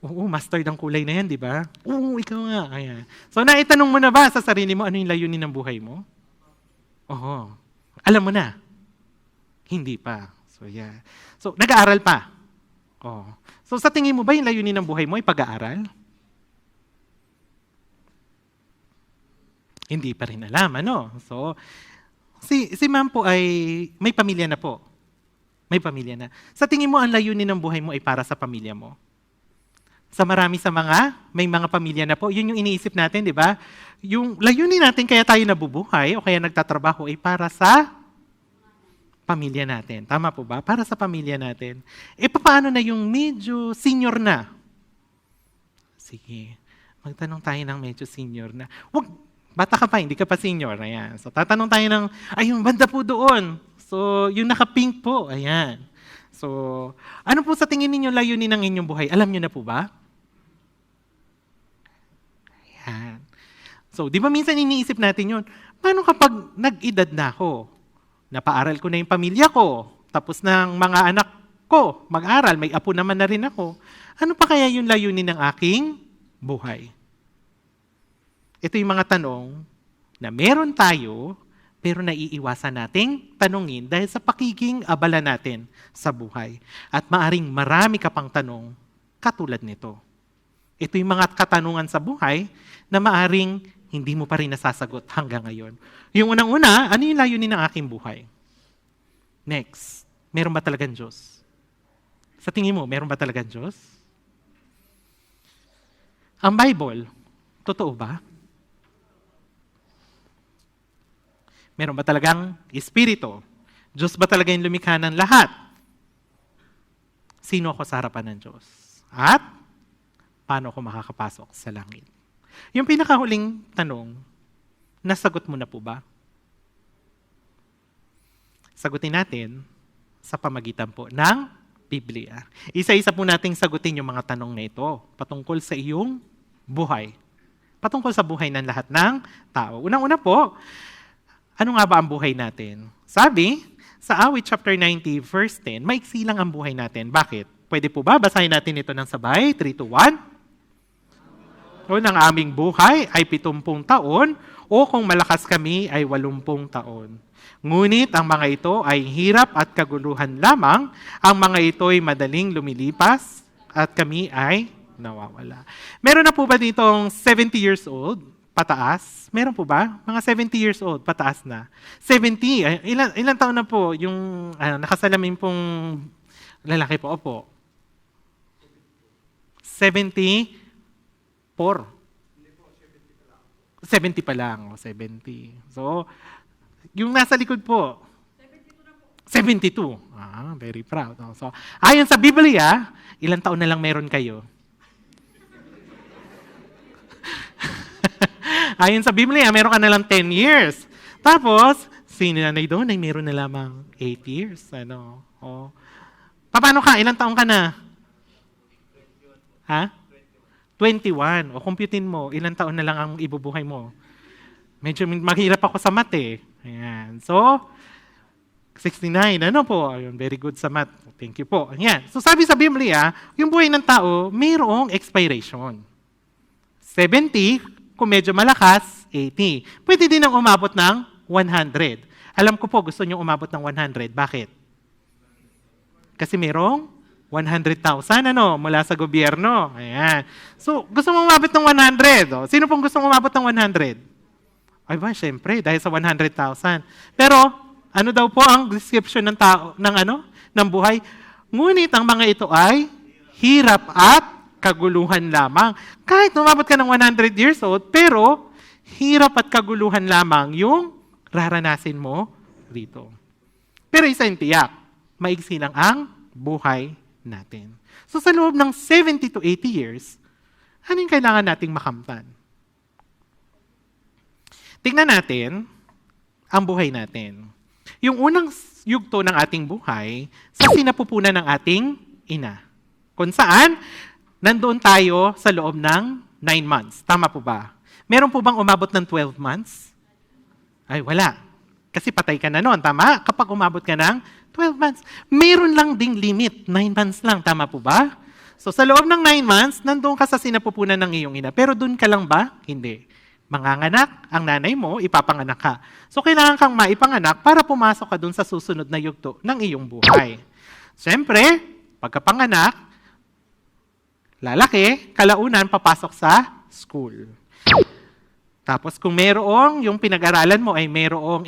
Speaker 1: Oo, mustard ang kulay na yan, di ba? Oo, ikaw nga. Ayan. So, naitanong mo na ba sa sarili mo ano yung layunin ng buhay mo? Oo. Alam mo na? Hindi pa. So, yeah. So, nag-aaral pa? Oo. So, sa tingin mo ba yung layunin ng buhay mo ay pag-aaral? Hindi pa rin alam, ano? So, si ma'am po ay may pamilya na po. May pamilya na. Sa tingin mo, ang layunin ng buhay mo ay para sa pamilya mo? Sa marami sa may mga pamilya na po, yun yung iniisip natin, di ba? Yung layunin natin kaya tayo nabubuhay o kaya nagtatrabaho ay para sa pamilya natin. Tama po ba? Para sa pamilya natin. E paano na yung medyo senior na? Sige, magtanong tayo ng medyo senior na. Wag, bata ka pa, hindi ka pa senior. Ayan. So tatanong tayo ng, ay yung banda po doon. So yung naka-pink po, ayan. So, ano po sa tingin ninyo layunin ng inyong buhay? Alam nyo na po ba? Ayan. So, di ba minsan iniisip natin yun, paano kapag nag-edad na ako? Napaaral ko na yung pamilya ko, tapos ng mga anak ko, mag-aral, may apo naman na rin ako. Ano pa kaya yung layunin ng aking buhay? Ito yung mga tanong na meron tayo, pero naiiwasan nating tanungin dahil sa pakiging abala natin sa buhay. At maaring marami ka pang tanong katulad nito. Ito yung mga katanungan sa buhay na maaring hindi mo pa rin nasasagot hanggang ngayon. Yung unang-una, ano yung layunin ng aking buhay? Next, meron ba talagang Diyos? Sa tingin mo, meron ba talagang Diyos? Ang Bible, totoo ba? Meron ba talagang Espiritu? Diyos ba talaga yung lumikha ng lahat? Sino ako sa harapan ng Diyos? At paano ako makakapasok sa langit? Yung pinakahuling tanong, nasagot mo na po ba? Sagutin natin sa pamagitan po ng Biblia. Isa-isa po nating sagutin yung mga tanong na ito patungkol sa iyong buhay. Patungkol sa buhay ng lahat ng tao. Unang-una po, ano nga ba ang buhay natin? Sabi, sa Awit chapter 90 verse 10, maiksi lang ang buhay natin. Bakit? Pwede po ba basahin natin ito ng sabay? 3, 2, 1. O ng aming buhay ay 70 taon o kung malakas kami ay 80 taon. Ngunit ang mga ito ay hirap at kaguluhan lamang. Ang mga ito ay madaling lumilipas at kami ay nawawala. Meron na po ba ditong 70 years old pataas? Meron po ba? Mga 70 years old pataas na. 70, ilan taon na po yung nakasalamin pong lalaki po? Opo. 74. 70 pa lang. 70. So, yung nasa likod po, 72. Very proud. So, ayon sa Biblia, ilang taon na lang meron kayo? Ayon sa Biblia, meron ka na lang 10 years. Tapos, si nanay doon ay meron na lamang 8 years. Paano ka? Ilang taon ka na? 21. O computein mo, ilang taon na lang ang ibubuhay mo? Medyo maghirap ako sa math eh. Ayan. So, 69. Ano po? Ayun, very good sa math. Thank you po. Ayan. So, sabi sa Biblia, yung buhay ng tao, mayroong expiration. 70, kung medyo malakas, 80. Pwede din ang umabot ng 100. Alam ko po, gusto nyo umabot ng 100. Bakit? Kasi mayroong 100,000 mula sa gobyerno. Ayan. So, gusto mo umabot ng 100. Sino pong gusto umabot ng 100? Ay ba, syempre, dahil sa 100,000. Pero, ano daw po ang description ng tao, ng buhay? Ngunit ang mga ito ay hirap at kaguluhan lamang. Kahit umabot ka ng 100 years old, pero hirap at kaguluhan lamang yung raranasin mo dito. Pero isa yung tiyak, maigsi lang ang buhay natin. So sa loob ng 70 to 80 years, ano yung kailangan nating makamtan? Tingnan natin ang buhay natin. Yung unang yugto ng ating buhay sa sinapupunan ng ating ina. Kung saan, nandoon tayo sa loob ng 9 months. Tama po ba? Meron po bang umabot ng 12 months? Ay, wala. Kasi patay ka na noon, tama? Kapag umabot ka ng 12 months. Meron lang ding limit, 9 months lang, tama po ba? So sa loob ng 9 months, nandoon ka sa sinapupunan ng iyong ina. Pero doon ka lang ba? Hindi. Manganganak, ang nanay mo, ipapanganak ka. So kailangan kang maipanganak para pumasok ka doon sa susunod na yugto ng iyong buhay. Siyempre, pagkapanganak, lalaki, kalaunan, papasok sa school. Tapos kung mayroong yung pinag-aralan mo ay mayroong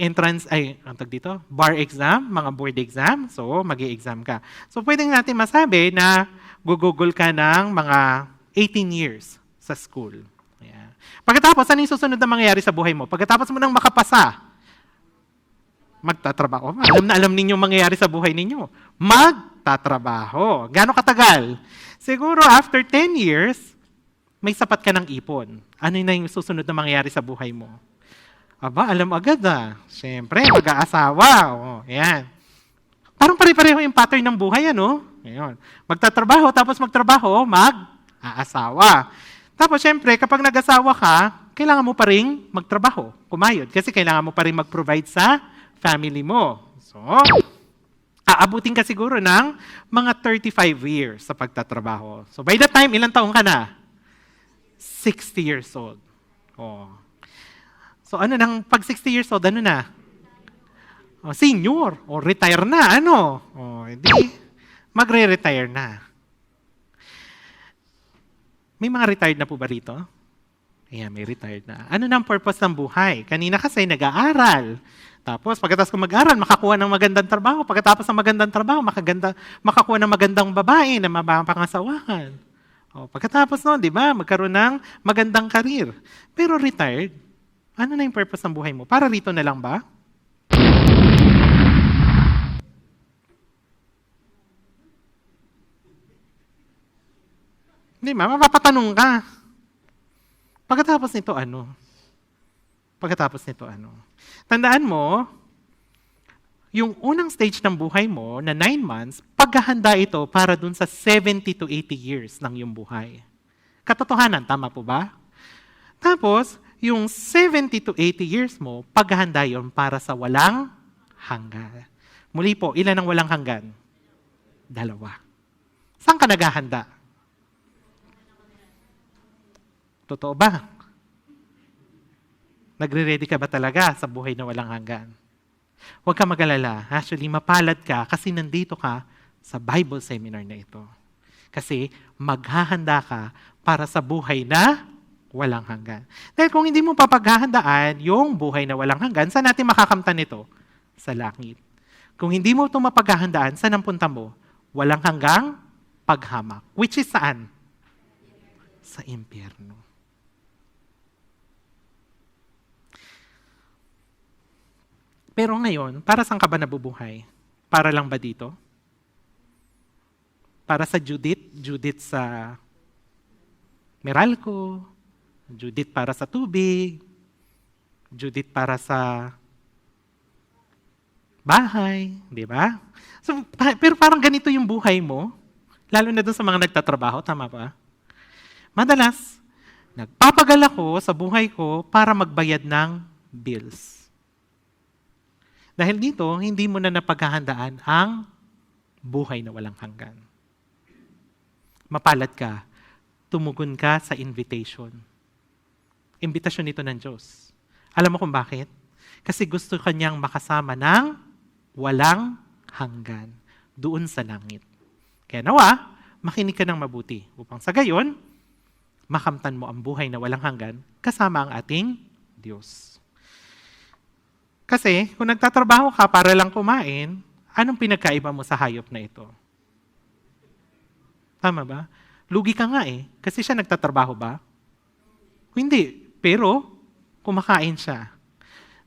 Speaker 1: bar exam, mga board exam, so mag-i-exam ka. So pwedeng natin masabi na gugugol ka ng mga 18 years sa school. Ayan. Pagkatapos, ano yung susunod na mangyayari sa buhay mo? Pagkatapos mo nang makapasa, magtatrabaho. Alam ninyo mangyayari sa buhay ninyo. Magtatrabaho. Gaano katagal? Siguro after 10 years, may sapat ka ng ipon. Ano na yung susunod na mangyayari sa buhay mo? Aba, alam agad Siyempre, mag-aasawa. Ayan. Parang pare-pareho yung pattern ng buhay, Ayan. Magtatrabaho, tapos magtrabaho, mag-aasawa. Tapos, siyempre, kapag nag-asawa ka, kailangan mo pa rin magtrabaho, kumayod. Kasi kailangan mo pa rin mag-provide sa family mo. So, aabutin ka siguro ng mga 35 years sa pagtatrabaho. So, by that time, ilang taong ka na? 60 years old. So pag 60 years old, ano na? Senior. O retire na, hindi, magre-retire na. May mga retired na po ba rito? Ayan, may retired na. Ano na ang purpose ng buhay? Kanina kasi nag-aaral. Tapos pagkatapos kung mag-aaral, makakuha ng magandang trabaho. Pagkatapos ng magandang trabaho, makakuha ng magandang babae na mapangasawahan. Pagkatapos noon, di ba, magkaroon ng magandang karir. Pero retired, ano na yung purpose ng buhay mo? Para rito na lang ba? Di ba? Mapapatanong ka. Pagkatapos nito ano? Pagkatapos nito ano? Tandaan mo, yung unang stage ng buhay mo na 9 months, paghahanda ito para dun sa 70 to 80 years ng iyong buhay. Katotohanan, tama po ba? Tapos, yung 70 to 80 years mo, paghahanda yon para sa walang hanggan. Muli po, ilan ang walang hanggan? 2. Saan ka naghahanda? Totoo ba? Nagre-ready ka ba talaga sa buhay na walang hanggan? Huwag ka mag-alala. Actually, mapalad ka kasi nandito ka sa Bible seminar na ito. Kasi maghahanda ka para sa buhay na walang hanggan. Dahil kung hindi mo papaghahandaan yung buhay na walang hanggan, saan natin makakamtan ito? Sa langit. Kung hindi mo ito mapaghahandaan, saan ang punta mo? Walang hanggang paghamak. Which is saan? Sa impyerno. Pero ngayon, para saan ka ba nabubuhay? Para lang ba dito? Para sa Judith? Judith sa Meralco? Judith para sa tubig? Judith para sa bahay? Di ba? So, pero parang ganito yung buhay mo, lalo na doon sa mga nagtatrabaho, tama ba? Madalas, nagpapagal ako sa buhay ko para magbayad ng bills. Dahil dito, hindi mo na napaghahandaan ang buhay na walang hanggan. Mapalad ka, tumugon ka sa invitation. Imbitasyon ito ng Diyos. Alam mo kung bakit? Kasi gusto kanyang makasama ng walang hanggan doon sa langit. Kaya nawa, makinig ka ng mabuti upang sa gayon, makamtan mo ang buhay na walang hanggan kasama ang ating Diyos. Kasi kung nagtatrabaho ka para lang kumain, anong pinagkaiba mo sa hayop na ito? Tama ba? Lugi ka nga kasi siya nagtatrabaho ba? Hindi, pero kumakain siya.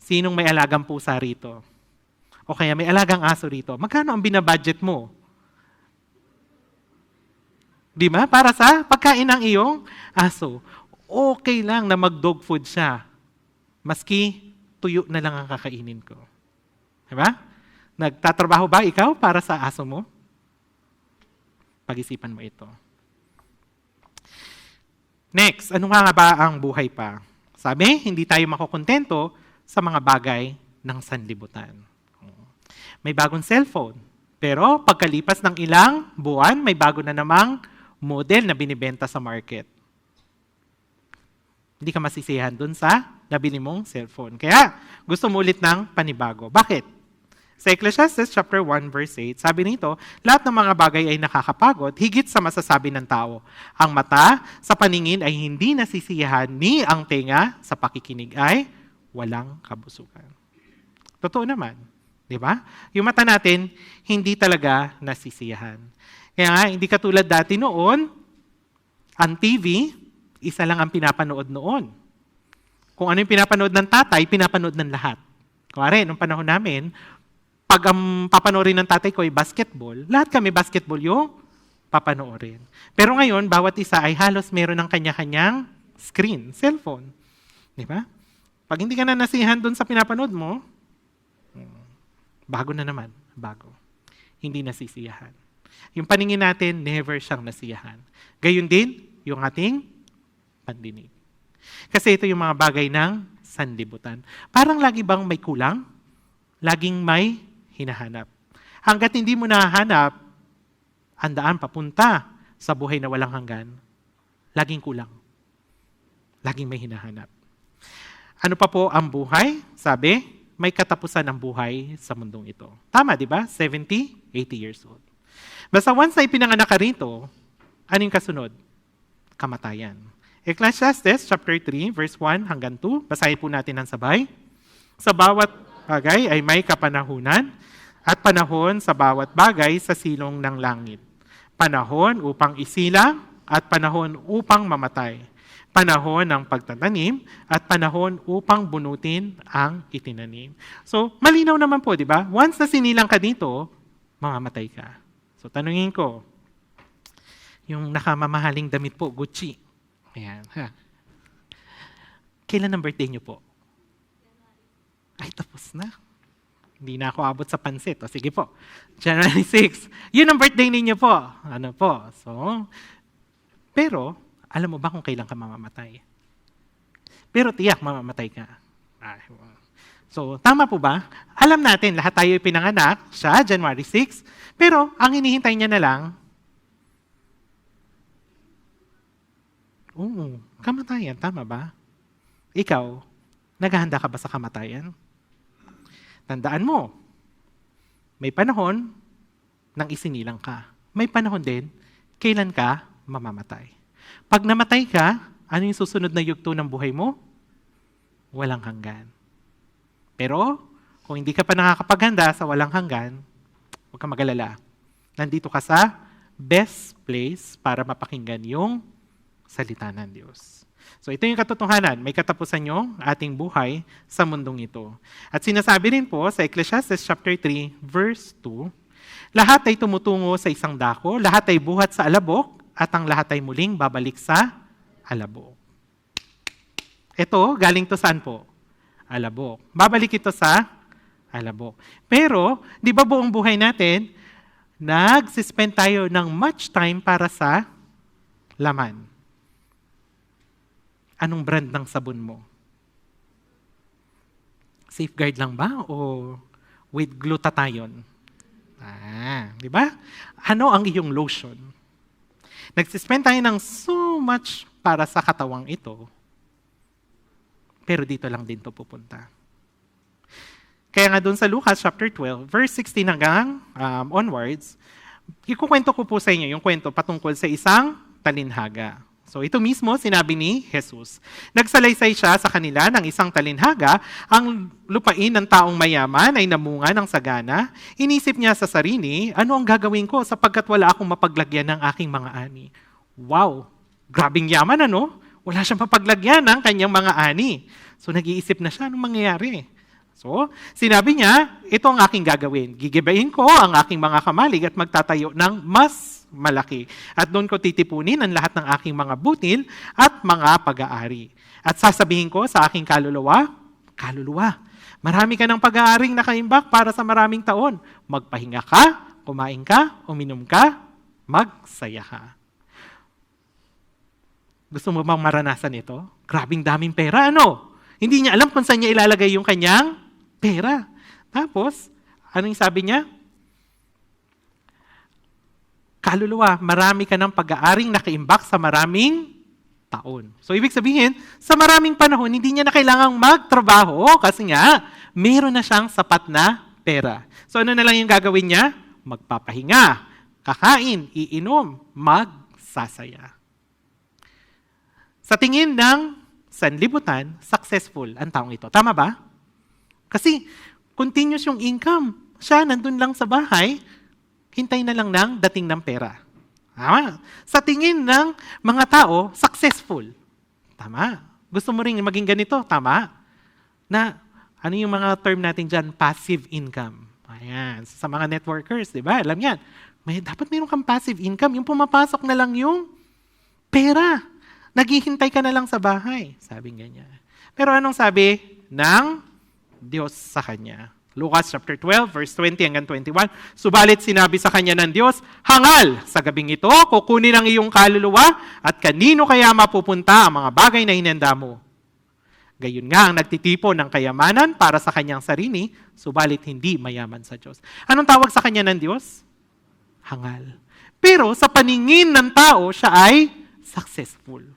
Speaker 1: Sinong may alagang pusa rito? O kaya may alagang aso rito? Magkano ang binabudget mo? Di ba? Para sa pagkain ng iyong aso. Okay lang na mag-dog food siya. Maski tuyo na lang ang kakainin ko. Di ba? Nagtatrabaho ba ikaw para sa aso mo? Pag-isipan mo ito. Next, ano nga ba ang buhay pa? Sabi, hindi tayo makukontento sa mga bagay ng sanlibutan. May bagong cellphone. Pero pagkalipas ng ilang buwan, may bago na namang model na binibenta sa market. Hindi ka masisiyahan dun sa nabili mong cellphone. Kaya gusto mo ulit ng panibago. Bakit? Sa Ecclesiastes chapter 1 verse 8, sabi nito, lahat ng mga bagay ay nakakapagod, higit sa masasabi ng tao. Ang mata sa paningin ay hindi nasisiyahan, ni ang tenga sa pakikinig ay walang kabusugan. Totoo naman. Di ba? Yung mata natin, hindi talaga nasisiyahan. Kaya nga, hindi katulad dati noon, ang TV, isa lang ang pinapanood noon. Kung ano yung pinapanood ng tatay, pinapanood ng lahat. Kuwari, nung panahon namin, pag ang papanoorin ng tatay ko ay basketball, lahat kami basketball yung papanoorin. Pero ngayon, bawat isa ay halos meron ng kanya-kanyang screen, cellphone. Di ba? Pag hindi ka na nasiyahan doon sa pinapanood mo, bago na naman, bago. Hindi nasisiyahan. Yung paningin natin, never siyang nasiyahan. Gayun din, yung ating pandinig. Kasi ito yung mga bagay ng sanlibutan. Parang lagi bang may kulang? Laging may hinahanap. Hanggat hindi mo nahanap ang daan papunta sa buhay na walang hanggan, laging kulang. Laging may hinahanap. Ano pa po ang buhay? Sabi, may katapusan ang buhay sa mundong ito. Tama, di ba? 70, 80 years old. Basta once na ipinanganak ka rito, anong kasunod? Kamatayan. Ecclesiastes chapter 3, verse 1 hanggang 2. Basahin po natin ng sabay. Sa bawat bagay ay may kapanahunan at panahon sa bawat bagay sa silong ng langit. Panahon upang isilang at panahon upang mamatay. Panahon ng pagtatanim at panahon upang bunutin ang itinanim. So, malinaw naman po, di ba? Once na sinilang ka dito, mamamatay ka. So, tanungin ko, yung nakamamahaling damit po, Gucci. Ayan. Ha. Kailan ang birthday niyo po? Ay, tapos na. Hindi na ako abot sa pansit. O sige po. January 6. Yun ang birthday ninyo po. Ano po? So, pero, alam mo ba kung kailan ka mamamatay? Pero tiyak, mamamatay ka. So, tama po ba? Alam natin, lahat tayo pinanganak, siya, January 6, pero ang hinihintay niya na lang, kamatayan, tama ba? Ikaw, naghahanda ka ba sa kamatayan? Tandaan mo, may panahon nang isinilang ka. May panahon din, kailan ka mamamatay. Pag namatay ka, ano yung susunod na yugto ng buhay mo? Walang hanggan. Pero, kung hindi ka pa nakakapaghanda sa walang hanggan, huwag kang mag-alala. Nandito ka sa best place para mapakinggan yung salita ng Diyos. So ito yung katotohanan. May katapusan yung ating buhay sa mundong ito. At sinasabi rin po sa Ecclesiastes chapter 3, verse 2, lahat ay tumutungo sa isang dako, lahat ay buhat sa alabok, at ang lahat ay muling babalik sa alabok. Ito, galing to saan po? Alabok. Babalik ito sa alabok. Pero, di ba buong buhay natin, nag-spend tayo ng much time para sa laman. Anong brand ng sabon mo? Safeguard lang ba? O with glutathione? Di ba? Ano ang iyong lotion? Nag-spend tayo ng so much para sa katawang ito, pero dito lang din to pupunta. Kaya nga doon sa Lucas chapter 12, verse 16 hanggang onwards, ikukwento ko po sa inyo yung kwento patungkol sa isang talinhaga. So ito mismo sinabi ni Jesus. Nagsalaysay siya sa kanila ng isang talinhaga, ang lupain ng taong mayaman ay namunga ng sagana. Inisip niya sa sarili, ano ang gagawin ko sapagkat wala akong mapaglagyan ng aking mga ani. Wow, grabing yaman ano? Wala siyang mapaglagyan ng kanyang mga ani. So nag-iisip na siya, anong mangyayari? So, sinabi niya, ito ang aking gagawin. Gigibain ko ang aking mga kamalig at magtatayo ng mas malaki. At doon ko titipunin ang lahat ng aking mga butil at mga pag-aari. At sasabihin ko sa aking kaluluwa, marami ka ng pag-aaring nakaimbak para sa maraming taon. Magpahinga ka, kumain ka, uminom ka, magsaya ka. Gusto mo bang maranasan ito? Grabing daming pera, ano? Hindi niya alam kung saan niya ilalagay yung kanyang pera. Tapos, anong sabi niya? Kaluluwa, marami ka ng pag-aaring nakaimbak sa maraming taon. So, ibig sabihin, sa maraming panahon, hindi niya na kailangang magtrabaho kasi nga, meron na siyang sapat na pera. So, ano na lang yung gagawin niya? Magpapahinga, kakain, iinom, magsasaya. Sa tingin ng sanlibutan, successful ang taong ito. Tama ba? Kasi continuous yung income. Siya nandun lang sa bahay, hintay na lang ng dating ng pera. Tama? Sa tingin ng mga tao, successful. Tama? Gusto mo rin maging ganito? Tama? Na, ano yung mga term natin dyan? Passive income. Ayan. Sa mga networkers, di ba? Alam yan. Dapat mayroon kang passive income. Yung pumapasok na lang yung pera. Naghihintay ka na lang sa bahay, sabing ganyan. Pero anong sabi ng Diyos sa kanya? Lucas chapter 12, verse 20 hanggang 21. Subalit sinabi sa kanya ng Diyos, hangal, sa gabing ito, kukunin ang iyong kaluluwa at kanino kaya mapupunta ang mga bagay na hinanda mo. Gayon nga ang nagtitipon ng kayamanan para sa kanyang sarili, subalit hindi mayaman sa Diyos. Anong tawag sa kanya ng Diyos? Hangal. Pero sa paningin ng tao, siya ay successful.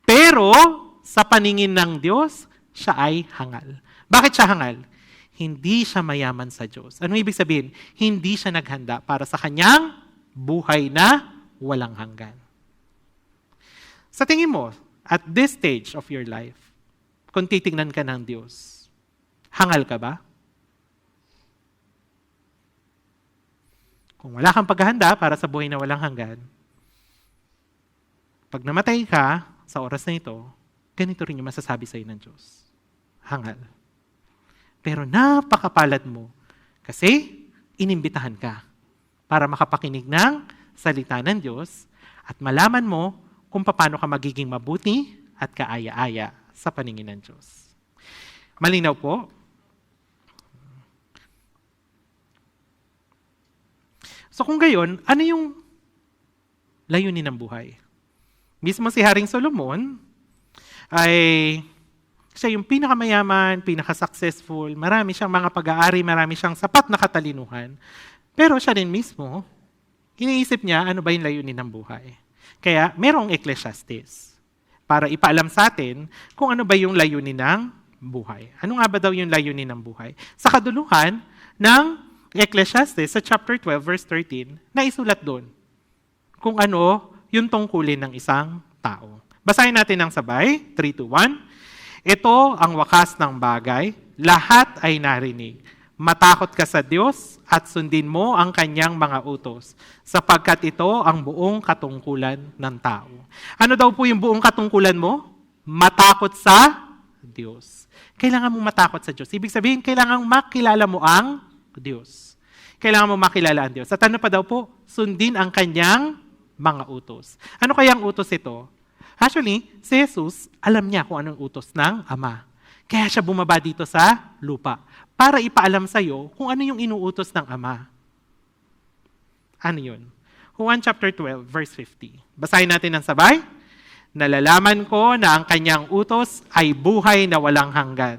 Speaker 1: Pero, sa paningin ng Diyos, siya ay hangal. Bakit siya hangal? Hindi siya mayaman sa Diyos. Anong ibig sabihin? Hindi siya naghanda para sa kanyang buhay na walang hanggan. Sa tingin mo, at this stage of your life, kung titingnan ka ng Diyos, hangal ka ba? Kung wala kang paghahanda para sa buhay na walang hanggan, pag namatay ka, sa oras na ito, ganito rin yung masasabi sa iyo ng Diyos. Hangal. Pero napakapalad mo kasi inimbitahan ka para makapakinig ng salita ng Diyos at malaman mo kung paano ka magiging mabuti at kaaya-aya sa paningin ng Diyos. Malinaw po? So kung gayon, ano yung layunin ng buhay? Mismo si Haring Solomon ay siya yung pinakamayaman, pinaka-successful, marami siyang mga pag-aari, marami siyang sapat na katalinuhan. Pero siya din mismo, iniisip niya ano ba yung layunin ng buhay. Kaya merong Ecclesiastes para ipaalam sa atin kung ano ba yung layunin ng buhay. Ano nga ba daw yung layunin ng buhay? Sa kaduluhan ng Ecclesiastes sa chapter 12 verse 13, naisulat doon kung ano yung tungkulin ng isang tao. Basahin natin ng sabay, 3, 2, 1. Ito ang wakas ng bagay, lahat ay narinig. Matakot ka sa Diyos at sundin mo ang kanyang mga utos, sapagkat ito ang buong katungkulan ng tao. Ano daw po yung buong katungkulan mo? Matakot sa Diyos. Kailangan mo matakot sa Diyos. Ibig sabihin, kailangan makilala mo ang Diyos. Kailangan mo makilala ang Diyos. At ano pa daw po? Sundin ang kanyang mga utos. Ano kayang utos ito? Actually, si Jesus, alam niya kung anong utos ng Ama. Kaya siya bumaba dito sa lupa para ipaalam sa iyo kung ano yung inuutos ng Ama. Ano yun? Juan chapter 12, verse 50. Basahin natin ng sabay. Nalalaman ko na ang kanyang utos ay buhay na walang hanggan.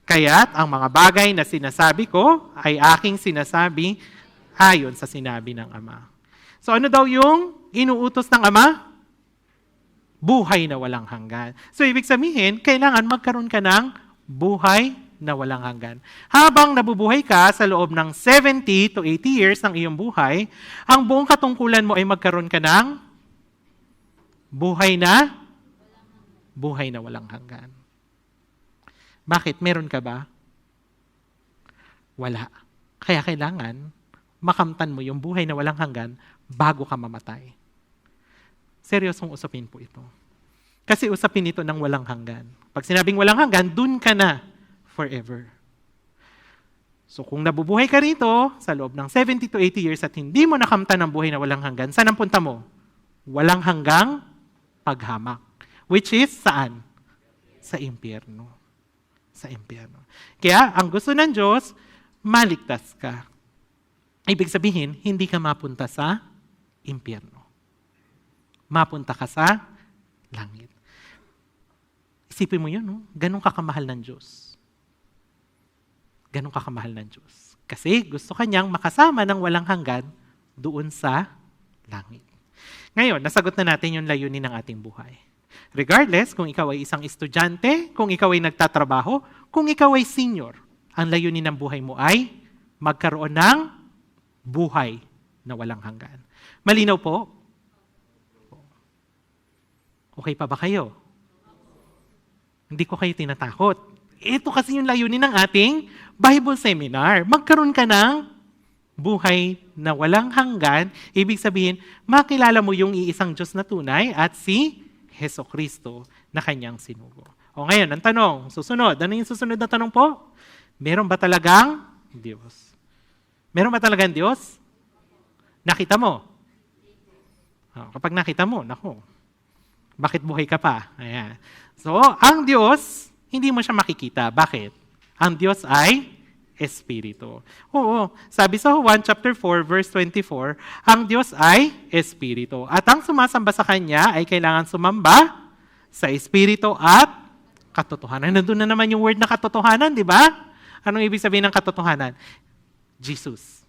Speaker 1: Kaya't ang mga bagay na sinasabi ko ay aking sinasabi ayon sa sinabi ng Ama. So ano daw yung inuutos ng Ama? Buhay na walang hanggan. So ibig sabihin, kailangan magkaroon ka ng buhay na walang hanggan. Habang nabubuhay ka sa loob ng 70 to 80 years ng iyong buhay, ang buong katungkulan mo ay magkaroon ka ng buhay na walang hanggan. Bakit? Meron ka ba? Wala. Kaya kailangan makamtan mo yung buhay na walang hanggan bago ka mamatay. Seryosong usapin po ito. Kasi usapin ito ng walang hanggan. Pag sinabing walang hanggan, dun ka na forever. So kung nabubuhay ka rito sa loob ng 70 to 80 years at hindi mo nakamtan ang buhay na walang hanggan, saan ang punta mo? Walang hanggang paghamak. Which is saan? Sa impyerno. Sa impyerno. Kaya ang gusto ng Diyos, maligtas ka. Ibig sabihin, hindi ka mapunta sa impyerno. Mapunta ka sa langit. Isipin mo yun, no? Ganun kakamahal ng Diyos. Ganun kakamahal ng Diyos. Kasi gusto kanyang makasama ng walang hanggan doon sa langit. Ngayon, nasagot na natin yung layunin ng ating buhay. Regardless kung ikaw ay isang estudyante, kung ikaw ay nagtatrabaho, kung ikaw ay senior, ang layunin ng buhay mo ay magkaroon ng buhay na walang hanggan. Malinaw po? Okay pa ba kayo? Hindi ko kayo tinatakot. Ito kasi yung layunin ng ating Bible Seminar. Magkaroon ka ng buhay na walang hanggan. Ibig sabihin, makilala mo yung iisang Diyos na tunay at si Hesukristo na kanyang sinugo. O ngayon, ang tanong, susunod. Ano yung susunod na tanong po? Meron ba talagang Diyos? Meron ba talagang Diyos? Nakita mo? Kapag nakita mo, nako, bakit buhay ka pa? Ayan. So, ang Diyos, hindi mo siya makikita. Bakit? Ang Diyos ay Espiritu. Oo, sabi sa Juan chapter 4 verse 24, ang Diyos ay Espiritu. At ang sumasamba sa Kanya ay kailangan sumamba sa Espiritu at katotohanan. Nandun na naman yung word na katotohanan, di ba? Anong ibig sabihin ng katotohanan? Jesus.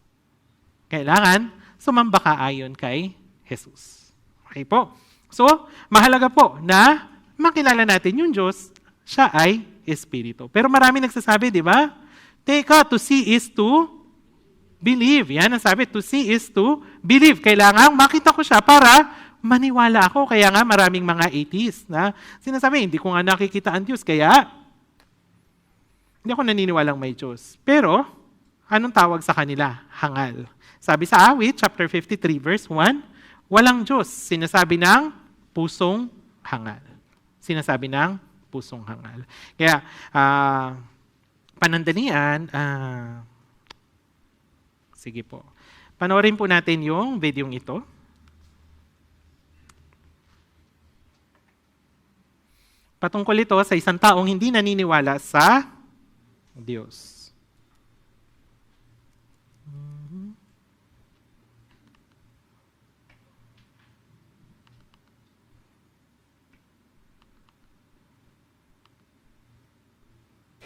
Speaker 1: Kailangan sumamba ka ayon kay Jesus. Okay po? So, mahalaga po na makilala natin yung Diyos, siya ay Espiritu. Pero marami nagsasabi, di ba? Teka, to see is to believe. Yan ang sabi, to see is to believe. Kailangan makita ko siya para maniwala ako. Kaya nga maraming mga atheists na sinasabi, hindi ko nga nakikita ang Diyos, kaya hindi ako naniniwalang may Diyos. Pero, anong tawag sa kanila? Hangal. Sabi sa Awit, chapter 53, verse 1, walang Diyos. Sinasabi ng pusong hangal. Sinasabi ng pusong hangal. Kaya, panandalian, sige po. Panoorin po natin yung video ito. Patungkol ito sa isang taong hindi naniniwala sa Diyos.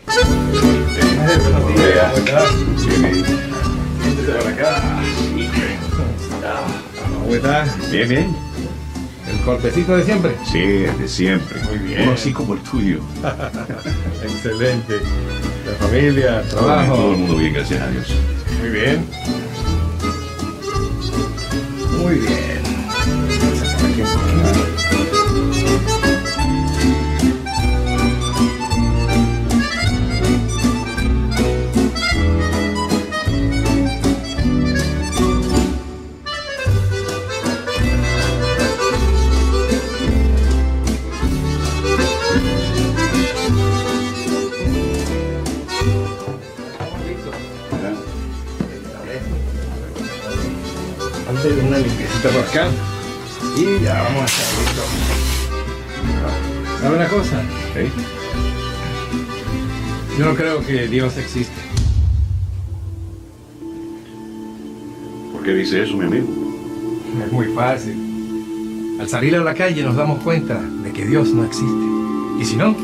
Speaker 2: Buenos días, ¿verdad? Por acá. ¿Cómo estás?
Speaker 3: Bien, bien.
Speaker 2: ¿El golpecito de siempre?
Speaker 3: Sí, desde siempre.
Speaker 2: Muy bien.
Speaker 3: Uno así como el tuyo.
Speaker 2: Excelente. La familia, el
Speaker 3: Todo
Speaker 2: trabajo.
Speaker 3: el mundo bien, gracias a Dios.
Speaker 2: Muy bien. Muy bien. Sácame aquí un poquito. Antes de una limpiecita por acá. Y ya vamos a estar listos. ¿Sabe una cosa?
Speaker 3: ¿Eh?
Speaker 2: Yo no creo que Dios existe.
Speaker 3: ¿Por qué dice eso, mi amigo?
Speaker 2: Es muy fácil. Al salir a la calle nos damos cuenta de que Dios no existe. Y si no,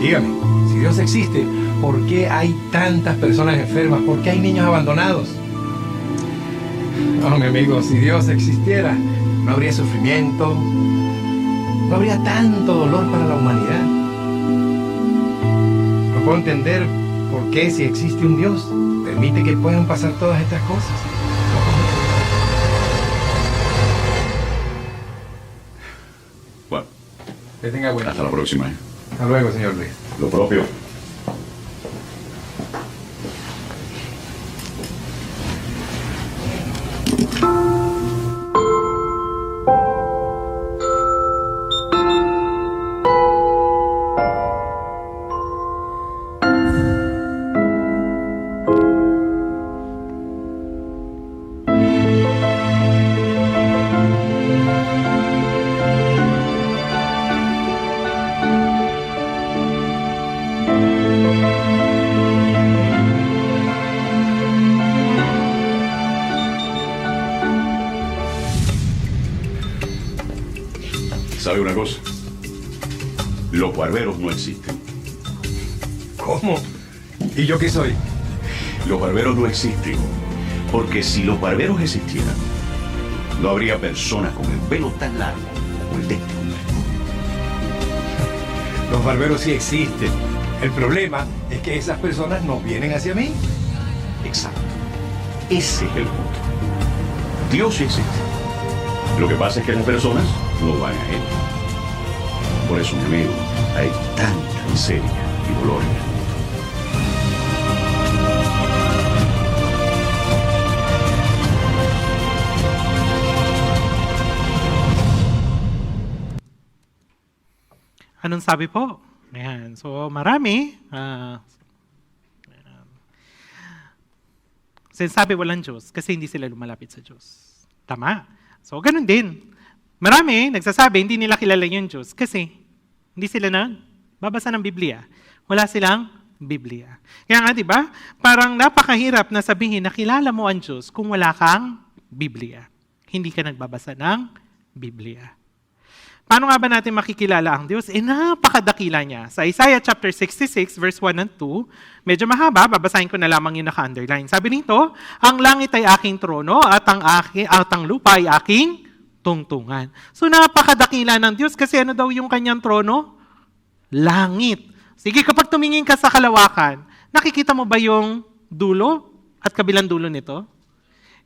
Speaker 2: dígame, si Dios existe, ¿por qué hay tantas personas enfermas? ¿Por qué hay niños abandonados? No, mi amigo, si Dios existiera, no habría sufrimiento, no habría tanto dolor para la humanidad. No puedo entender por qué, si existe un Dios, permite que puedan pasar todas estas cosas.
Speaker 3: Bueno,
Speaker 2: Que tenga buen
Speaker 3: hasta la próxima.
Speaker 2: Hasta luego, señor Luis.
Speaker 3: Lo propio. ¿Sabe una cosa? Los barberos no existen.
Speaker 2: ¿Cómo? ¿Y yo qué soy?
Speaker 3: Los barberos no existen. Porque si los barberos existieran, no habría personas con el pelo tan largo como el de este hombre.
Speaker 2: Los barberos sí existen. El problema es que esas personas no vienen hacia mí.
Speaker 3: Exacto. Ese es el punto. Dios sí existe. Lo que pasa es que las personas no van a Él. Por eso, mi amigo, hay tanta miseria y dolor en el mundo.
Speaker 1: Anong sabi po? Ayan. So, marami. Sinasabi walang Diyos kasi hindi sila lumalapit sa Diyos. Tama. So, ganun din. Marami nagsasabi hindi nila kilala yung Diyos kasi hindi sila babasa ng Biblia. Wala silang Biblia. Kaya nga, di ba? Parang napakahirap na sabihin na kilala mo ang Diyos kung wala kang Biblia. Hindi ka nagbabasa ng Biblia. Paano nga ba natin makikilala ang Diyos? Napakadakila niya. Sa Isaiah chapter 66, verse 1 and 2, medyo mahaba, babasahin ko na lamang yung naka-underline. Sabi nito, ang langit ay aking trono at ang lupa ay aking tungtungan. So napakadakila ng Diyos kasi ano daw yung kanyang trono? Langit. Sige, kapag tumingin ka sa kalawakan, nakikita mo ba yung dulo at kabilang dulo nito?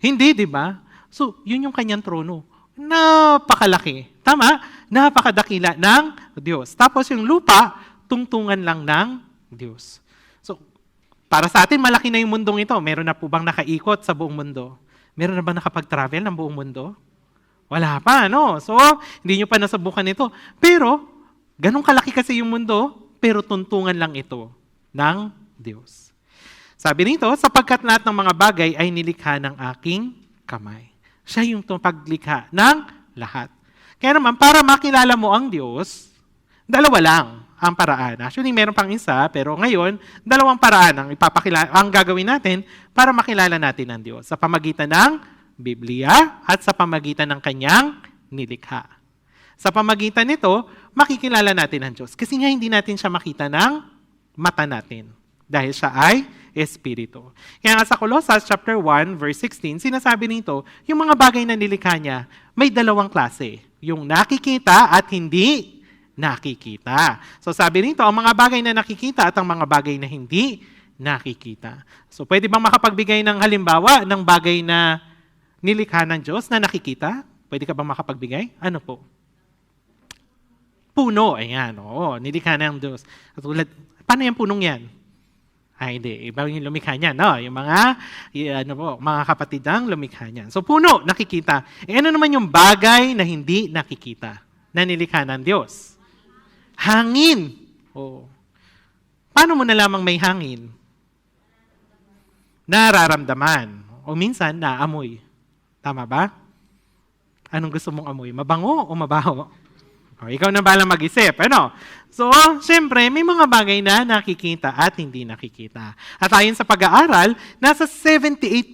Speaker 1: Hindi, di ba? So, yun yung kanyang trono. Napakalaki. Tama? Napakadakila ng Diyos. Tapos yung lupa, tungtungan lang ng Diyos. So, para sa atin, malaki na yung mundong ito. Meron na po bang nakaikot sa buong mundo? Meron na ba nakapag-travel ng buong mundo? Wala pa, no? So, hindi nyo pa nasabukan ito. Pero, ganun kalaki kasi yung mundo, pero tuntungan lang ito ng Diyos. Sabi nito, sapagkat lahat ng mga bagay ay nilikha ng aking kamay. Siya yung paglikha ng lahat. Kaya naman, para makilala mo ang Diyos, dalawa lang ang paraan. Actually, meron pang isa, pero ngayon, dalawang paraan ang gagawin natin para makilala natin ang Diyos. Sa pamagitan ng Biblia at sa pamagitan ng kanyang nilikha. Sa pamagitan nito, makikilala natin ang Diyos. Kasi nga hindi natin siya makita ng mata natin. Dahil siya ay Espiritu. Kaya nga sa Colossus chapter 1, verse 16, sinasabi nito, yung mga bagay na nilikha niya, may dalawang klase. Yung nakikita at hindi nakikita. So sabi nito, ang mga bagay na nakikita at ang mga bagay na hindi nakikita. So pwede bang makapagbigay ng halimbawa ng bagay na nilikha ng Diyos na nakikita? Pwede ka bang makapagbigay? Ano po? Puno. Ayan, oo. Nilikha ng Diyos. Paano yung punong yan? Ay, hindi. Iba yung lumikha niya, no? Yung mga kapatid ang lumikha niyan. So, puno, nakikita. Ano naman yung bagay na hindi nakikita na nilikha ng Diyos? Hangin. Oh. Paano mo nalamang may hangin? Nararamdaman. O minsan, naamoy. Tama ba? Anong gusto mong amoy? Mabango o mabaho? O, ikaw na balang mag-isip. Ano? So, siyempre, may mga bagay na nakikita at hindi nakikita. At ayon sa pag-aaral, nasa 78%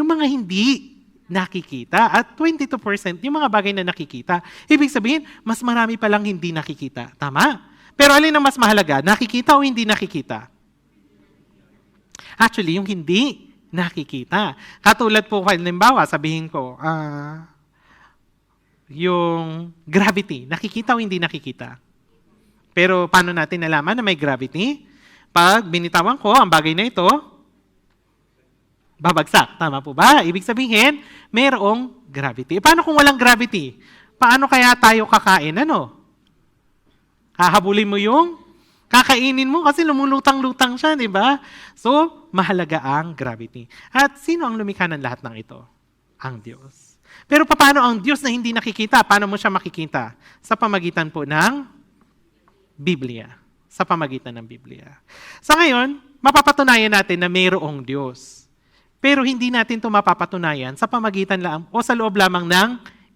Speaker 1: yung mga hindi nakikita at 22% yung mga bagay na nakikita. Ibig sabihin, mas marami palang hindi nakikita. Tama? Pero alin ang mas mahalaga? Nakikita o hindi nakikita? Actually, yung hindi nakikita. Katulad po, halimbawa, sabihin ko, yung gravity, nakikita o hindi nakikita? Pero paano natin nalaman na may gravity? Pag binitawan ko ang bagay na ito, babagsak. Tama po ba? Ibig sabihin, mayroong gravity. Paano kung walang gravity? Paano kaya tayo kakain? Ano? Hahabulin mo yung kakainin mo kasi lumulutang-lutang siya, di ba? So, mahalaga ang gravity. At sino ang lumikha ng lahat ng ito? Ang Diyos. Pero paano ang Diyos na hindi nakikita? Paano mo siya makikita? Sa pamagitan po ng Biblia. Sa pamagitan ng Biblia. Sa ngayon, mapapatunayan natin na mayroong Diyos. Pero hindi natin ito mapapatunayan sa pamagitan lang o sa loob lamang ng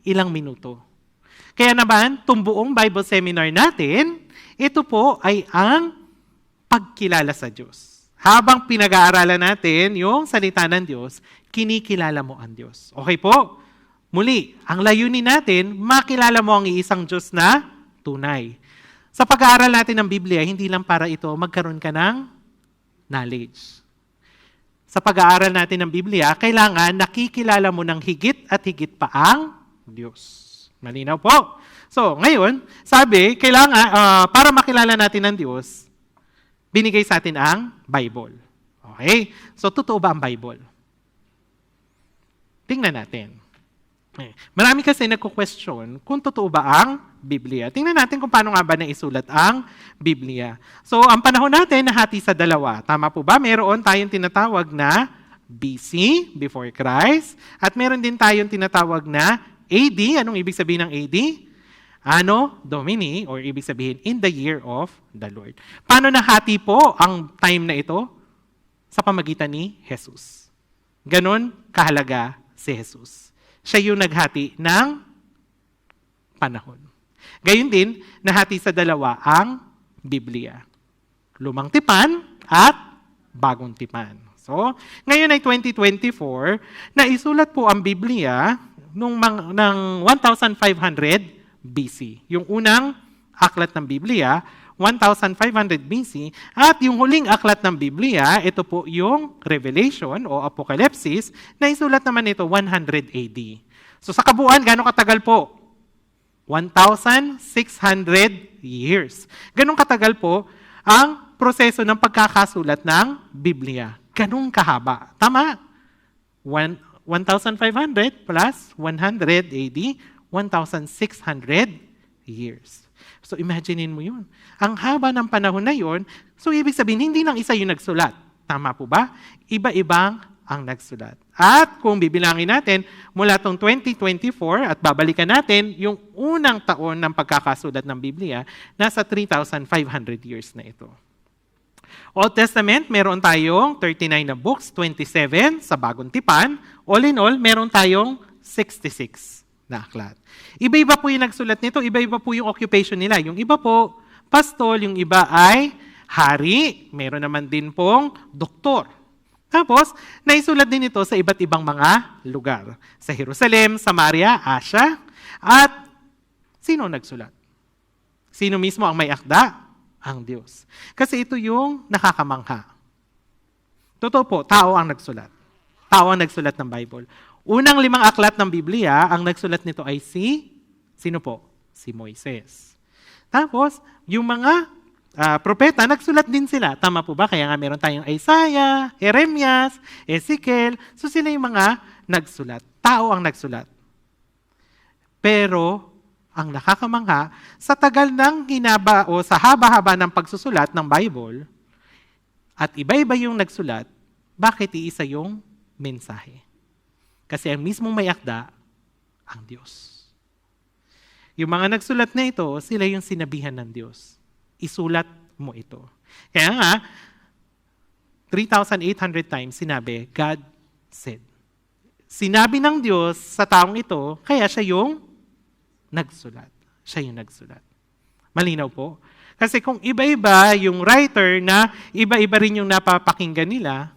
Speaker 1: ilang minuto. Kaya naman, itong buong Bible seminar natin, ito po ay ang pagkilala sa Diyos. Habang pinag-aaralan natin yung salita ng Diyos, kinikilala mo ang Diyos. Okay po? Muli, ang layunin natin, makilala mo ang iisang Diyos na tunay. Sa pag-aaral natin ng Biblia, hindi lang para ito magkaroon ka ng knowledge. Sa pag-aaral natin ng Biblia, kailangan nakikilala mo ng higit at higit pa ang Diyos. Malinaw po? So, ngayon, sabi, kailangan, para makilala natin ang Diyos, binigay sa atin ang Bible. Okay? So, totoo ba ang Bible? Tingnan natin. Marami kasi nagko-question kung totoo ba ang Biblia. Tingnan natin kung paano nga ba naisulat ang Biblia. So, ang panahon natin nahati sa dalawa. Tama po ba? Meron tayong tinatawag na BC, before Christ, at meron din tayong tinatawag na AD. Anong ibig sabihin ng AD? Anno Domini, or ibig sabihin, in the year of the Lord. Paano nahati po ang time na ito? Sa pamagitan ni Jesus. Ganon kahalaga si Jesus. Siya yung naghati ng panahon. Gayun din, nahati sa dalawa ang Biblia. Lumang tipan at bagong tipan. So, ngayon ay 2024, na isulat po ang Biblia ng 1500 BC. Yung unang aklat ng Biblia, 1500 BC, at yung huling aklat ng Biblia, ito po yung Revelation o Apocalypse, na isulat naman ito 100 AD. So sa kabuuan, gano'ng katagal po? 1,600 years. Ganong katagal po ang proseso ng pagkakasulat ng Biblia. Ganong kahaba. Tama? 1,500 plus 100 AD, 1,600 years. So imaginein mo yun. Ang haba ng panahon na yun, so ibig sabihin, hindi lang isa yung nagsulat. Tama po ba? Iba-ibang ang nagsulat. At kung bibilangin natin, mula tong 2024 at babalikan natin yung unang taon ng pagkakasulat ng Biblia, nasa 3,500 years na ito. Old Testament, meron tayong 39 na books, 27 sa Bagong Tipan. All in all, meron tayong 66 na aklat. Iba-iba po yung nagsulat nito, iba-iba po yung occupation nila. Yung iba po, pastol, yung iba ay hari, meron naman din pong doktor. Tapos, naisulat din ito sa iba't ibang mga lugar. Sa Jerusalem, Samaria, Asia, at sino nagsulat? Sino mismo ang may akda? Ang Diyos. Kasi ito yung nakakamangha. Totoo po, tao ang nagsulat. Tao ang nagsulat ng Bible. Unang 5 aklat ng Biblia, ang nagsulat nito ay sino po? Si Moises. Tapos, yung mga propeta, nagsulat din sila. Tama po ba? Kaya nga meron tayong Isaiah, Jeremias, Ezekiel. So sila yung mga nagsulat. Tao ang nagsulat. Pero, ang nakakamangha, sa tagal ng hinaba o sa haba-haba ng pagsusulat ng Bible, at iba-iba yung nagsulat, bakit iisa yung mensahe? Kasi ang mismong may akda, ang Diyos. Yung mga nagsulat na ito, sila yung sinabihan ng Diyos. Isulat mo ito. Kaya nga, 3,800 times sinabi, God said. Sinabi ng Diyos sa taong ito, kaya siya yung nagsulat. Siya yung nagsulat. Malinaw po? Kasi kung iba-iba yung writer na iba-iba rin yung napapakinggan nila,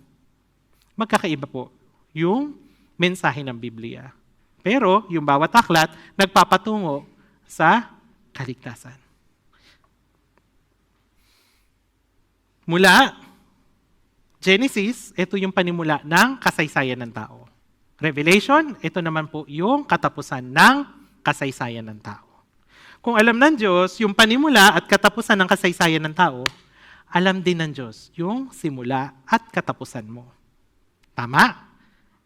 Speaker 1: magkakaiba po yung mensahe ng Biblia. Pero yung bawat aklat, nagpapatungo sa kaligtasan. Mula Genesis, ito yung panimula ng kasaysayan ng tao. Revelation, ito naman po yung katapusan ng kasaysayan ng tao. Kung alam ng Diyos yung panimula at katapusan ng kasaysayan ng tao, alam din ng Diyos yung simula at katapusan mo. Tama?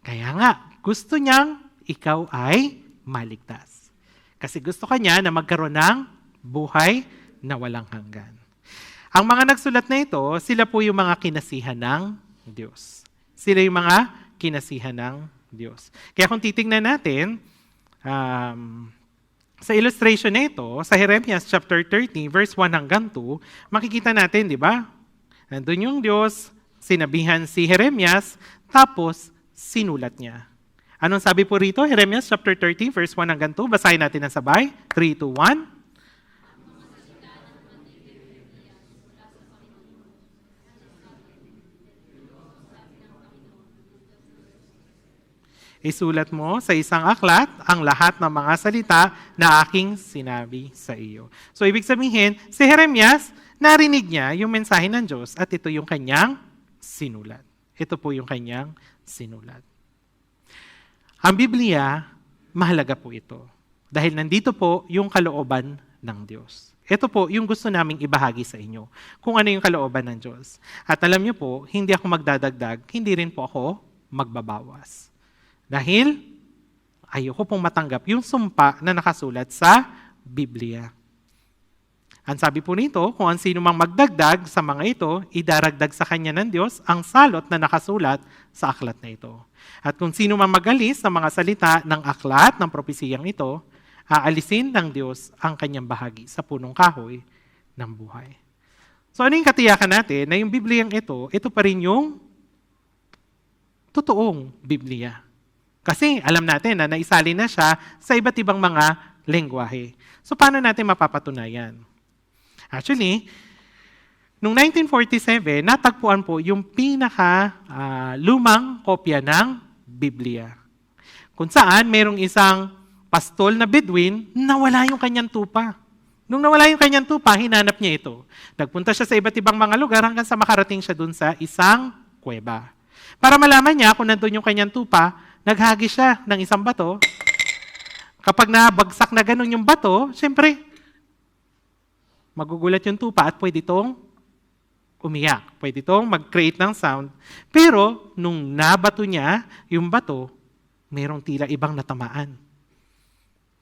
Speaker 1: Kaya nga, gusto niyang ikaw ay maligtas. Kasi gusto kanya na magkaroon ng buhay na walang hanggan. Ang mga nagsulat na ito, sila po yung mga kinasihan ng Diyos. Sila yung mga kinasihan ng Diyos. Kaya kung titingnan natin, sa illustration na ito, sa Jeremias chapter 30, verse 1 hanggang 2, makikita natin, di ba? Nandun yung Diyos, sinabihan si Jeremias, tapos sinulat niya. Anong sabi po rito? Jeremias chapter 30, verse 1 hanggang 2. Basahin natin ang sabay. 3, 2, 1. Isulat mo sa isang aklat ang lahat ng mga salita na aking sinabi sa iyo. So ibig sabihin, si Jeremias, narinig niya yung mensahe ng Diyos at ito yung kanyang sinulat. Ito po yung kanyang sinulat. Ang Biblia, mahalaga po ito. Dahil nandito po yung kalooban ng Diyos. Ito po yung gusto naming ibahagi sa inyo. Kung ano yung kalooban ng Diyos. At alam niyo po, hindi ako magdadagdag, hindi rin po ako magbabawas. Dahil ayoko pong matanggap yung sumpa na nakasulat sa Biblia. Ang sabi po nito, kung ang sino mang magdagdag sa mga ito, idaragdag sa kanya ng Diyos ang salot na nakasulat sa aklat na ito. At kung sino mang magalis sa mga salita ng aklat ng propesiyang ito, aalisin ng Diyos ang kanyang bahagi sa punong kahoy ng buhay. So ano yung katiyakan natin na yung Bibliang ito pa rin yung totoong Biblia. Kasi alam natin na naisalin na siya sa iba't ibang mga lengguwahe. So paano natin mapapatunayan? Actually, noong 1947, natagpuan po yung lumang kopya ng Biblia. Kung saan merong isang pastol na Bedouin, nawala yung kanyang tupa. Nung nawala yung kanyang tupa, hinanap niya ito. Nagpunta siya sa iba't ibang mga lugar hanggang sa makarating siya dun sa isang kuweba. Para malaman niya kung nandun yung kanyang tupa, naghagi siya ng isang bato. Kapag nabagsak na ganun yung bato, siyempre, magugulat yung tupa at pwede itong umiyak. Pwede itong mag-create ng sound. Pero, nung nabato niya yung bato, mayroong tila ibang natamaan.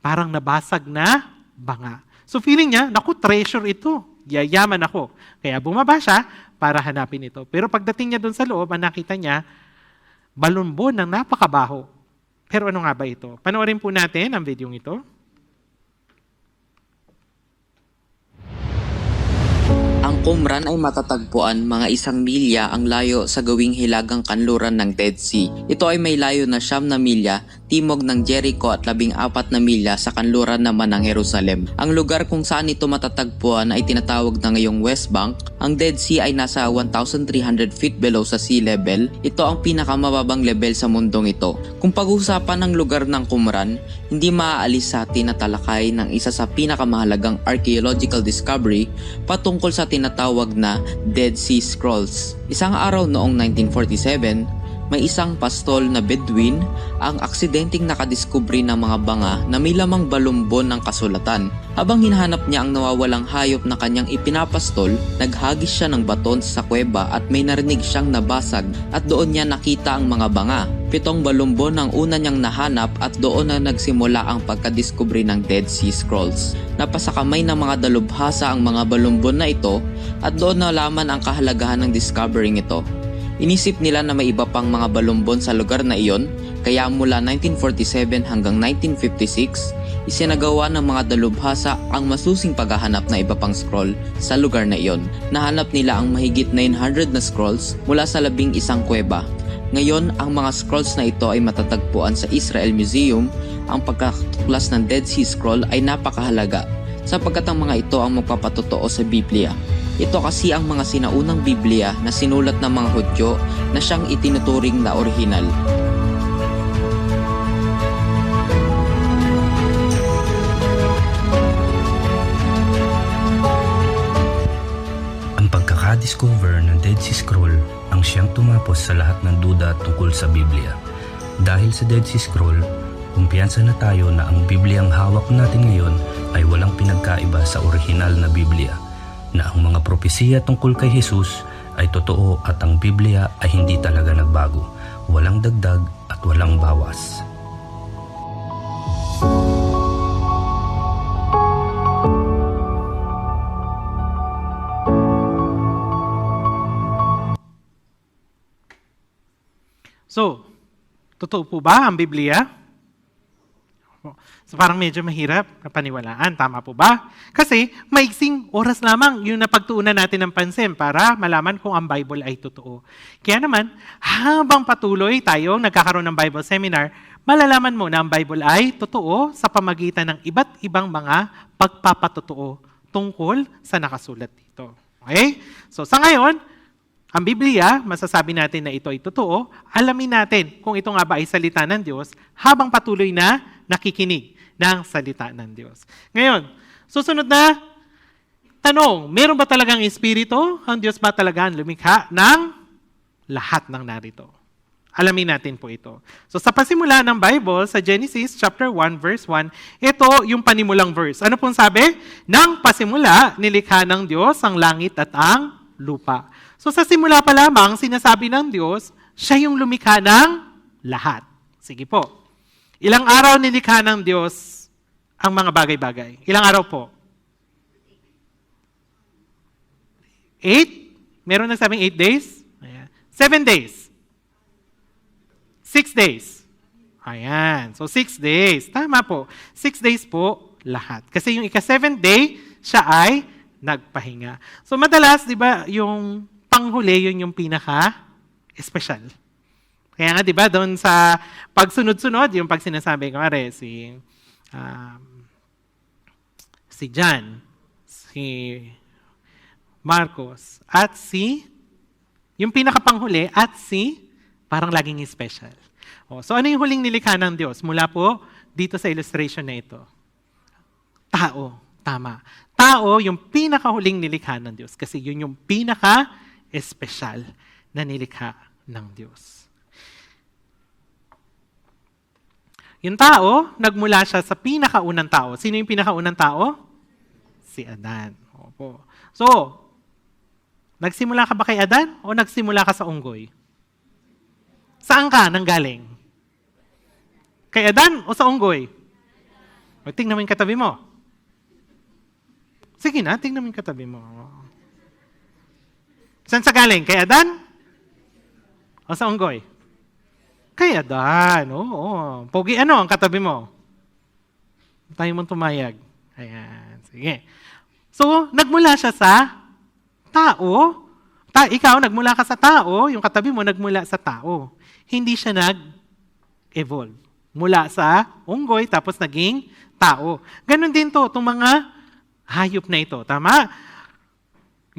Speaker 1: Parang nabasag na banga. So feeling niya, naku, treasure ito. Yayaman ako. Kaya bumaba siya para hanapin ito. Pero pagdating niya doon sa loob, ang nakita niya, balonbon ng napakabaho. Pero ano nga ba ito? Panoorin po natin ang video ito.
Speaker 4: Ang Ang Qumran ay matatagpuan mga 1 milya ang layo sa gawing hilagang kanluran ng Dead Sea. Ito ay may layo na 9 na milya timog ng Jericho at 14 na milya sa kanluran naman ng Jerusalem. Ang lugar kung saan ito matatagpuan ay tinatawag na ngayong West Bank. Ang Dead Sea ay nasa 1,300 feet below sa sea level. Ito ang pinakamababang level sa mundong ito. Kung pag-uusapan ng lugar ng Qumran, hindi maaalis sa atin na talakay ng isa sa pinakamahalagang archaeological discovery patungkol sa tinatawag na Dead Sea Scrolls. Isang araw noong 1947, may isang pastol na Bedouin ang aksidenteng nakadiskubre ng mga banga na may lamang balumbon ng kasulatan. Habang hinahanap niya ang nawawalang hayop na kanyang ipinapastol, naghagis siya ng baton sa kuweba at may narinig siyang nabasag at doon niya nakita ang mga banga. 7 balumbon ang una niyang nahanap at doon na nagsimula ang pagkadiskubre ng Dead Sea Scrolls. Napasakamay ng mga dalubhasa ang mga balumbon na ito at doon nalaman ang kahalagahan ng discovering ito. Inisip nila na may iba pang mga balumbon sa lugar na iyon, kaya mula 1947 hanggang 1956, isinagawa ng mga dalubhasa ang masusing paghahanap na iba pang scroll sa lugar na iyon. Nahanap nila ang mahigit 900 na scrolls mula sa 11 kuweba. Ngayon, ang mga scrolls na ito ay matatagpuan sa Israel Museum. Ang pagkatuklas ng Dead Sea Scroll ay napakahalaga sapagkat ang mga ito ang magpapatotoo sa Biblia. Ito kasi ang mga sinaunang Biblia na sinulat ng mga Hudyo na siyang itinuturing na orihinal.
Speaker 5: Ang pagkakadiscover ng Dead Sea Scroll ang siyang tumapos sa lahat ng duda tungkol sa Biblia. Dahil sa Dead Sea Scroll, kumpiyansa na tayo na ang Bibliang hawak natin ngayon ay walang pinagkaiba sa orihinal na Biblia, na ang mga propesiya tungkol kay Jesus ay totoo at ang Biblia ay hindi talaga nagbago, walang dagdag at walang bawas.
Speaker 1: So, totoo po ba ang Biblia? So parang medyo mahirap na paniwalaan. Tama po ba? Kasi maiksing oras lamang yung napagtuunan natin ng pansin para malaman kung ang Bible ay totoo. Kaya naman, habang patuloy tayong nagkakaroon ng Bible seminar, malalaman mo na ang Bible ay totoo sa pamagitan ng iba't ibang mga pagpapatotoo tungkol sa nakasulat dito. Okay? So sa ngayon, ang Biblia, masasabi natin na ito ay totoo, alamin natin kung ito nga ba ay salita ng Diyos habang patuloy na nakikinig ng salita ng Diyos. Ngayon, susunod na tanong, meron ba talagang espiritu? Ang Diyos ba talaga ang lumikha ng lahat ng narito? Alamin natin po ito. So sa pasimula ng Bible, sa Genesis chapter 1 verse 1, ito yung panimulang verse. Ano pong sabi? Nang pasimula, nilikha ng Diyos ang langit at ang lupa. So sa simula pa lamang, sinasabi ng Diyos, siya yung lumikha ng lahat. Sige po. Ilang araw nilikha ng Diyos ang mga bagay-bagay? Ilang araw po? 8? Meron na sabing 8 days? Ayan. 7 days? 6 days? Ayan. So 6 days. Tama po. 6 days po lahat. Kasi yung ika-7th day, siya ay nagpahinga. So madalas, di ba, yung panghuli, yun yung pinaka-espesyal. Kaya nga, di ba, doon sa pagsunod-sunod, yung pag sinasabi ko, si John, si Marcos, at yung pinakapanghuli, at parang laging special. So ano yung huling nilikha ng Diyos? Mula po dito sa illustration na ito. Tao. Tama. Tao, yung pinakahuling nilikha ng Diyos. Kasi yun yung pinaka-espesyal na nilikha ng Diyos. Yung tao, nagmula siya sa pinakaunang tao. Sino yung pinakaunang tao? Si Adan. Opo. So, nagsimula ka ba kay Adan o nagsimula ka sa unggoy? Saan ka nanggaling? Kay Adan o sa unggoy? O, tingnan mo yung katabi mo. Sige na, tingnan mo yung katabi mo. Saan sa galing? Kay Adan? O sa unggoy? Kay Adan. Oo. Pogi, ano ang katabi mo? Tayo mong tumayag. Ayan. Sige. So, nagmula siya sa tao. Ikaw, nagmula ka sa tao, yung katabi mo, nagmula sa tao. Hindi siya nag-evolve. Mula sa unggoy, tapos naging tao. Ganon din to, itong mga hayop na ito. Tama?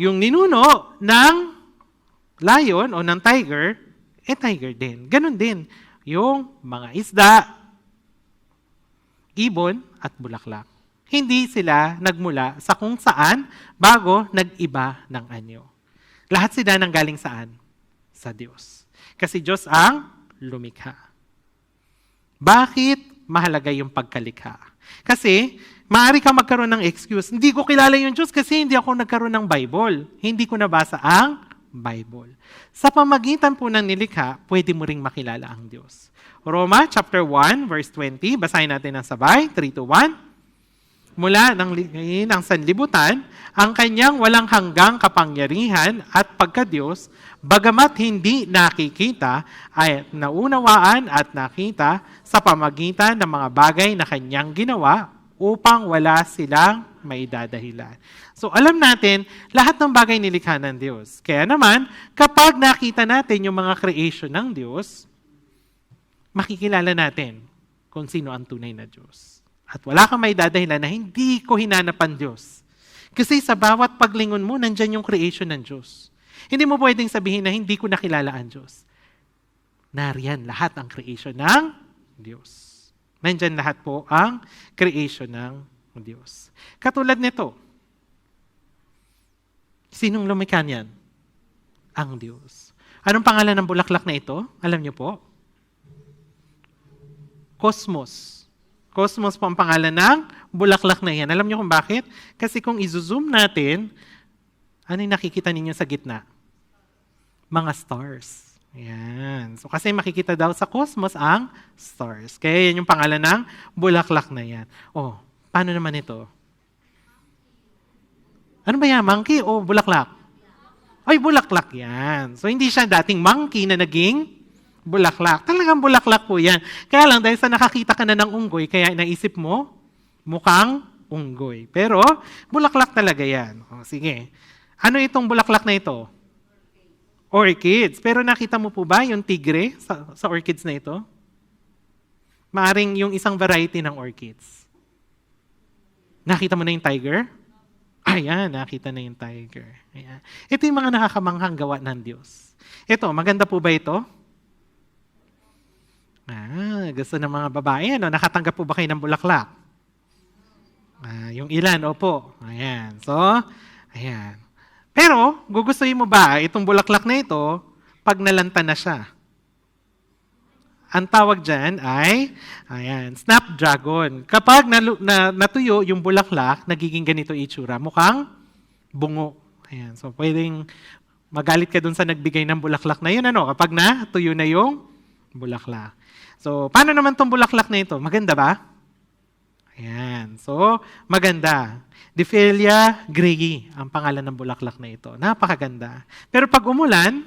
Speaker 1: Yung ninuno ng lion o ng tiger, tiger din. Ganon din. Yung mga isda, ibon, at bulaklak. Hindi sila nagmula sa kung saan bago nag-iba ng anyo. Lahat sila nanggaling saan? Sa Diyos. Kasi Diyos ang lumikha. Bakit mahalaga yung pagkalikha? Kasi maaari ka magkaroon ng excuse. Hindi ko kilala yung Diyos kasi hindi ako nagkaroon ng Bible. Hindi ko nabasa ang Bible. Sa pamagitan po ng nilikha, pwede mo ring makilala ang Diyos. Roma chapter 1 verse 20, basahin natin ng sabay, 3-1. Mula ng sanlibutan, ang kanyang walang hanggang kapangyarihan at pagka-Diyos, bagamat hindi nakikita, ay naunawaan at nakita sa pamagitan ng mga bagay na kanyang ginawa upang wala silang maidadahilan. So alam natin, lahat ng bagay nilikha ng Diyos. Kaya naman, kapag nakita natin yung mga creation ng Diyos, makikilala natin kung sino ang tunay na Diyos. At wala kang may dadahilan na hindi ko hinanap ang Diyos. Kasi sa bawat paglingon mo, nandyan yung creation ng Diyos. Hindi mo pwedeng sabihin na hindi ko nakilala ang Diyos. Nariyan lahat ang creation ng Diyos. Nandyan lahat po ang creation ng Diyos. Katulad nito, sinong lumikha niyan? Ang Diyos. Anong pangalan ng bulaklak na ito? Alam niyo po? Cosmos. Cosmos po ang pangalan ng bulaklak na yan. Alam niyo kung bakit? Kasi kung i-zoom natin, ano yung nakikita ninyo sa gitna? Mga stars. Ayan. So kasi makikita daw sa cosmos ang stars. Kaya yan yung pangalan ng bulaklak na yan. Oh, paano naman ito? Ano ba yan? Monkey o bulaklak? Ay, bulaklak yan. So hindi siya dating monkey na naging bulaklak. Talagang bulaklak po yan. Kaya lang, dahil sa nakakita ka na ng unggoy, kaya naisip mo, mukhang unggoy. Pero, bulaklak talaga yan. O, sige. Ano itong bulaklak na ito? Orchids. Pero nakita mo po ba yung tigre sa orchids na ito? Maaring yung isang variety ng orchids. Nakita mo na yung tiger? Ayan, nakita na yung tiger. Ayan. Ito yung mga nakakamanghang gawa ng Diyos. Ito, maganda po ba ito? Gusto ng mga babae, ano? Nakatanggap po ba kayo ng bulaklak? Yung ilan, opo. Ayan. So, ayan. Pero, gugustuhin mo ba itong bulaklak na ito pag nalanta na siya? Ang tawag dyan ay, ayan, snapdragon. Kapag natuyo yung bulaklak, nagiging ganito itsura. Mukhang bungo. Ayan. So, pwedeng magalit ka dun sa nagbigay ng bulaklak na yun, ano? Kapag natuyo na yung bulaklak. So, paano naman itong bulaklak na ito? Maganda ba? Ayan. So, maganda. Diphelia greyi ang pangalan ng bulaklak na ito. Napakaganda. Pero pag umulan,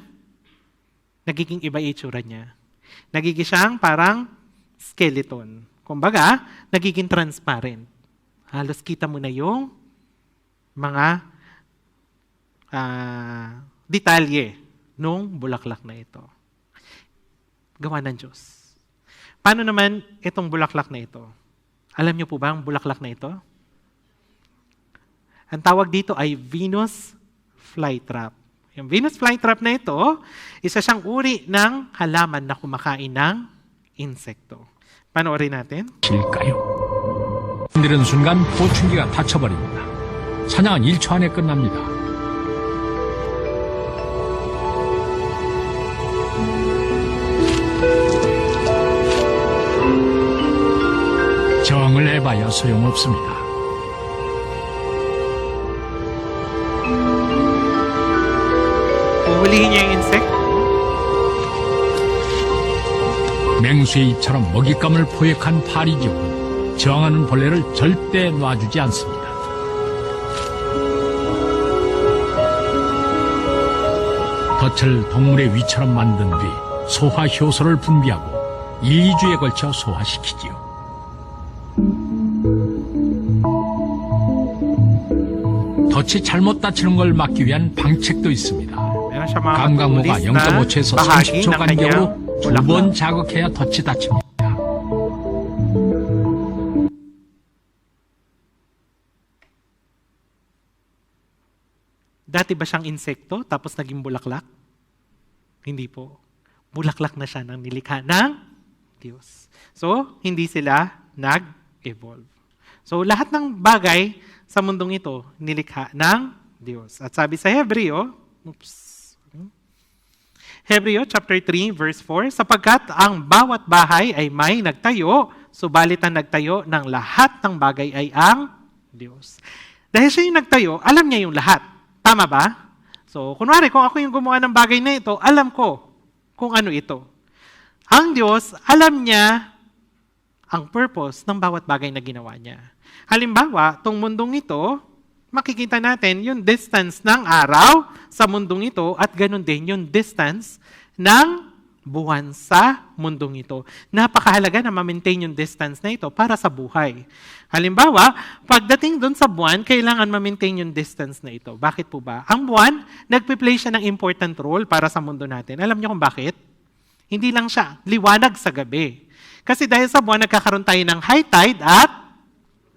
Speaker 1: nagiging iba itsura niya. Nagiging siyang parang skeleton. Kumbaga, nagiging transparent. Halos kita mo na yung mga detalye nung bulaklak na ito. Gawa ng Diyos. Paano naman itong bulaklak na ito? Alam niyo po ba ang bulaklak na ito? Ang tawag dito ay Venus flytrap. Yung Venus flytrap na ito, isa siyang uri ng halaman na kumakain ng insekto. Panoorin natin.
Speaker 6: 실까요? 흔드는 순간 포춘기가 닫혀버립니다. 사냥은 1초 안에 끝납니다. 정을 해봐야 소용없습니다.
Speaker 1: Uhulihin niya yung insekto.
Speaker 6: 맹수의 입처럼 먹잇감을 포획한 파리지옥은 저항하는 벌레를 절대 놔주지 않습니다. 덫을 동물의 위처럼 만든 뒤 소화 효소를 분비하고 1~2주에 걸쳐 소화시키지요. 덫을 덫이 잘못 닫히는 걸 막기 위한 방책도 있습니다.
Speaker 1: Meron siya mga
Speaker 6: 감각모가
Speaker 1: matulis na
Speaker 6: 0.5초에서
Speaker 1: bahagi
Speaker 6: 30초
Speaker 1: ng kanyang
Speaker 6: 간격으로 두 번
Speaker 1: bulaklak.
Speaker 6: 자극해야 덫이 닫힙니다.
Speaker 1: Dati ba siyang insekto tapos naging bulaklak? Hindi po. Bulaklak na siya ng nilikha ng Diyos. So, hindi sila nag-evolve. So, lahat ng bagay sa mundong ito, nilikha ng Diyos. At sabi sa Hebreo, Hebreo chapter 3 verse 4, sapagkat ang bawat bahay ay may nagtayo, subalit ang nagtayo ng lahat ng bagay ay ang Diyos. Dahil siya yung nagtayo, alam niya yung lahat. Tama ba? So, kunwari, kung ako yung gumawa ng bagay na ito, alam ko kung ano ito. Ang Diyos, alam niya ang purpose ng bawat bagay na ginawa niya. Halimbawa, tong mundong ito, makikita natin yung distance ng araw sa mundong ito at ganun din yung distance ng buwan sa mundong ito. Napakahalaga na ma-maintain yung distance na ito para sa buhay. Halimbawa, pagdating doon sa buwan, kailangan ma-maintain yung distance na ito. Bakit po ba? Ang buwan, nagpe-play siya ng important role para sa mundo natin. Alam niyo kung bakit? Hindi lang siya liwanag sa gabi. Kasi dahil sa buwan, nagkakaroon tayo ng high tide at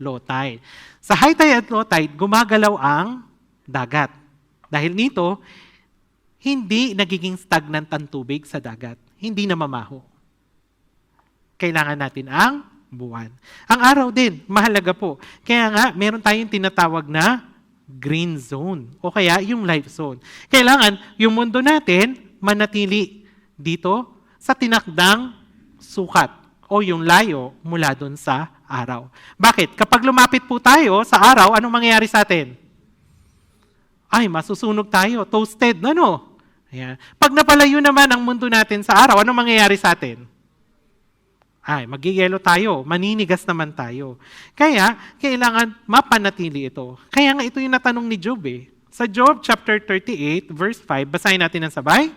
Speaker 1: low tide. Sa high tide at low tide, gumagalaw ang dagat. Dahil nito, hindi nagiging stagnant ang tubig sa dagat. Hindi na mamaho. Kailangan natin ang buwan. Ang araw din, mahalaga po. Kaya nga, meron tayong tinatawag na green zone o kaya yung life zone. Kailangan yung mundo natin manatili dito sa tinakdang sukat o yung layo mula dun sa araw. Bakit? Kapag lumapit po tayo sa araw, anong mangyayari sa atin? Ay, masusunog tayo. Toasted, ano? Ayan. Pag napalayo naman ang mundo natin sa araw, anong mangyayari sa atin? Ay, magigelo tayo. Maninigas naman tayo. Kaya, kailangan mapanatili ito. Kaya nga ito yung natanong ni Job eh. Sa Job chapter 38, verse 5, basahin natin ang sabay.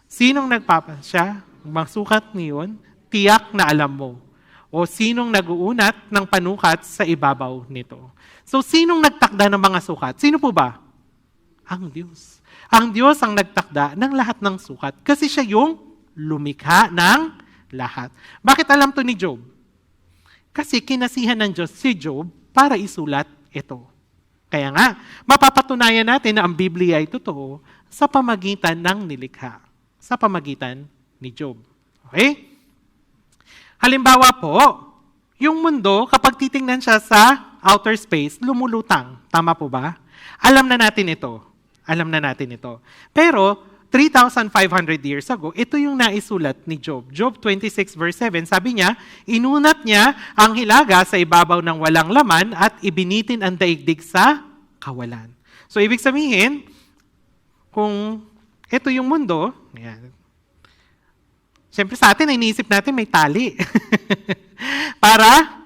Speaker 1: Sinong nagpapasya, magsukat niyon, tiyak na alam mo. O sinong nag-uunat ng panukat sa ibabaw nito. So, sinong nagtakda ng mga sukat? Sino po ba? Ang Diyos. Ang Diyos ang nagtakda ng lahat ng sukat kasi siya yung lumikha ng lahat. Bakit alam to ni Job? Kasi kinasihan ng Diyos si Job para isulat ito. Kaya nga, mapapatunayan natin na ang Biblia ay totoo sa pamagitan ng nilikha. Sa pamagitan ni Job. Okay? Halimbawa po, yung mundo, kapag titingnan siya sa outer space, lumulutang. Tama po ba? Alam na natin ito. Alam na natin ito. Pero, 3,500 years ago, ito yung naisulat ni Job. Job 26 verse 7, sabi niya, inunat niya ang hilaga sa ibabaw ng walang laman at ibinitin ang daigdig sa kawalan. So, ibig sabihin, kung ito yung mundo, yan. Siyempre sa atin, iniisip natin may tali. Para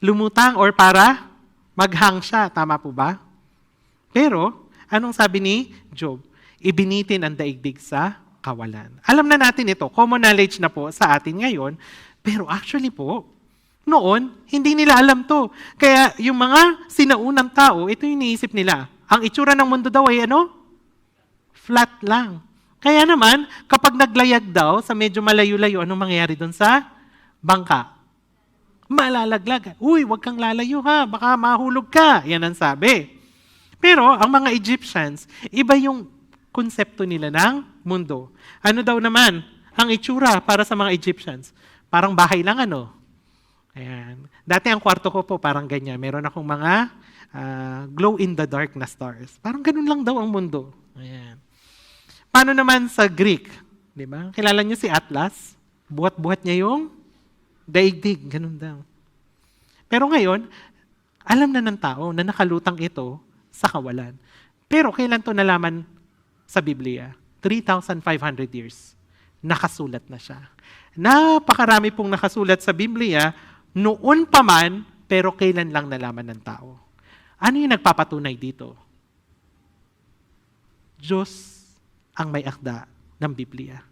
Speaker 1: lumutang or para maghang siya. Tama po ba? Pero, anong sabi ni Job? Ibinitin ang daigdig sa kawalan. Alam na natin ito. Common knowledge na po sa atin ngayon. Pero actually po, noon, hindi nila alam to. Kaya yung mga sinaunang tao, ito yung iniisip nila. Ang itsura ng mundo daw ay ano? Flat lang. Kaya naman, kapag naglayag daw sa medyo malayo-layo, anong mangyayari doon sa bangka? Malalaglag. Uy, wag kang lalayo ha, baka mahulog ka. Yan ang sabi. Pero ang mga Egyptians, iba yung konsepto nila ng mundo. Ano daw naman ang itsura para sa mga Egyptians? Parang bahay lang ano. Ayan. Dati ang kwarto ko po parang ganyan. Meron akong mga glow-in-the-dark na stars. Parang ganun lang daw ang mundo. Ayan. Paano naman sa Greek? Di ba? Kilala niyo si Atlas? Buhat-buhat niya yung daigdig. Ganun daw. Pero ngayon, alam na ng tao na nakalutang ito sa kawalan. Pero kailan to nalaman sa Biblia? 3,500 years. Nakasulat na siya. Napakarami pong nakasulat sa Biblia noon pa man, pero kailan lang nalaman ng tao. Ano yung nagpapatunay dito? Diyos ang may akda ng Biblia.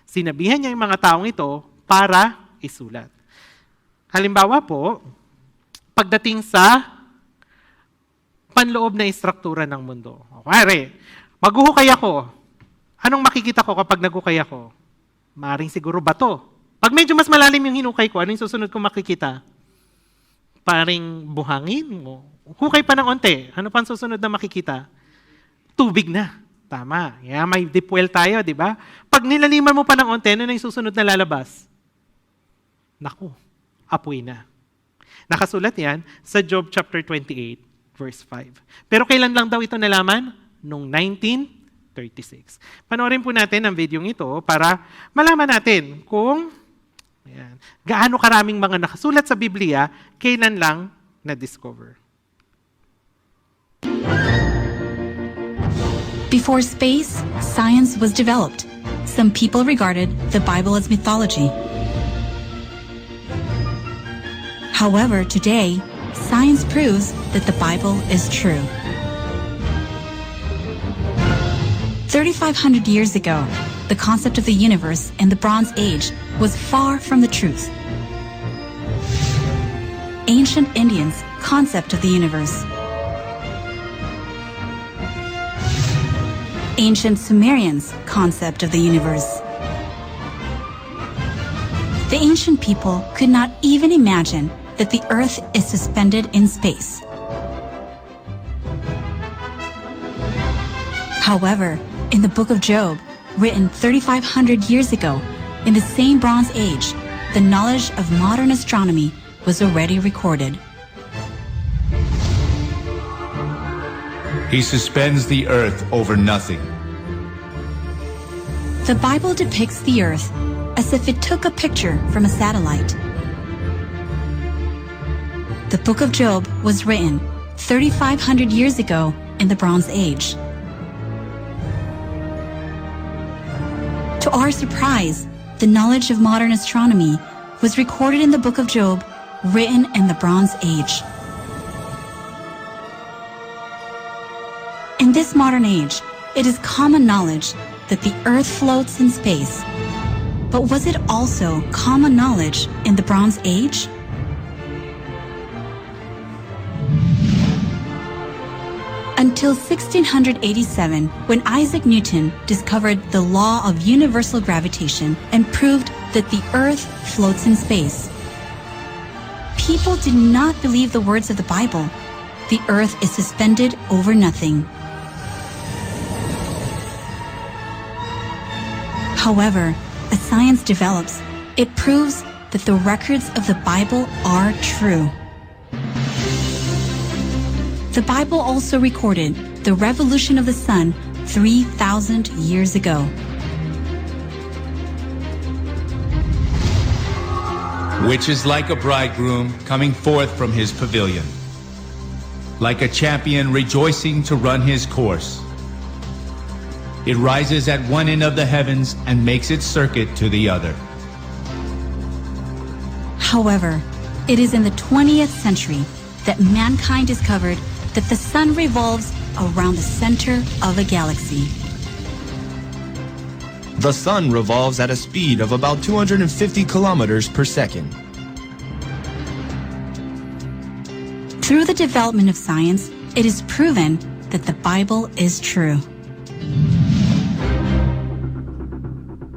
Speaker 1: Sinabihan niya yung mga taong ito para isulat. Halimbawa po, pagdating sa panloob na istruktura ng mundo. Kuwari, maghuhukay ako. Anong makikita ko kapag naghukay ako? Maring siguro bato. Pag medyo mas malalim yung hinukay ko, ano yung susunod kong makikita? Paring buhangin. Hukay pa ng onte. Ano pa ang susunod na makikita? Tubig na. Tama. Yeah, may deep well tayo, di ba? Pag nilaliman mo pa ng onte, ano na yung susunod na lalabas? Naku, apoy na. Nakasulat yan sa Job chapter 28, verse 5. Pero kailan lang daw ito nalaman? Noong 1936. Panoorin po natin ang video ito para malaman natin kung gaano karaming mga nakasulat sa Biblia, kailan lang na-discover.
Speaker 7: Before space, science was developed. Some people regarded the Bible as mythology. However, today, science proves that the Bible is true. 3,500 years ago, the concept of the universe in the Bronze Age was far from the truth. Ancient Indians' concept of the universe. Ancient Sumerians' concept of the universe. The ancient people could not even imagine that the earth is suspended in space. However, in the book of Job, written 3,500 years ago, in the same Bronze Age, the knowledge of modern astronomy was already recorded.
Speaker 8: He suspends the earth over nothing.
Speaker 7: The Bible depicts the earth as if it took a picture from a satellite. The book of Job was written 3,500 years ago in the Bronze Age. To our surprise, the knowledge of modern astronomy was recorded in the book of Job, written in the Bronze Age. In this modern age, it is common knowledge that the earth floats in space. But was it also common knowledge in the Bronze Age? Until 1687, when Isaac Newton discovered the law of universal gravitation and proved that the earth floats in space. People did not believe the words of the Bible. The earth is suspended over nothing. However, as science develops, it proves that the records of the Bible are true. The Bible also recorded the revolution of the sun 3,000 years ago.
Speaker 8: Which is like a bridegroom coming forth from his pavilion, like a champion rejoicing to run his course. It rises at one end of the heavens and makes its circuit to the other.
Speaker 7: However, it is in the 20th century that mankind discovered that the sun revolves around the center of a galaxy.
Speaker 9: The sun revolves at a speed of about 250 kilometers per second.
Speaker 7: Through the development of science, it is proven that the Bible is true.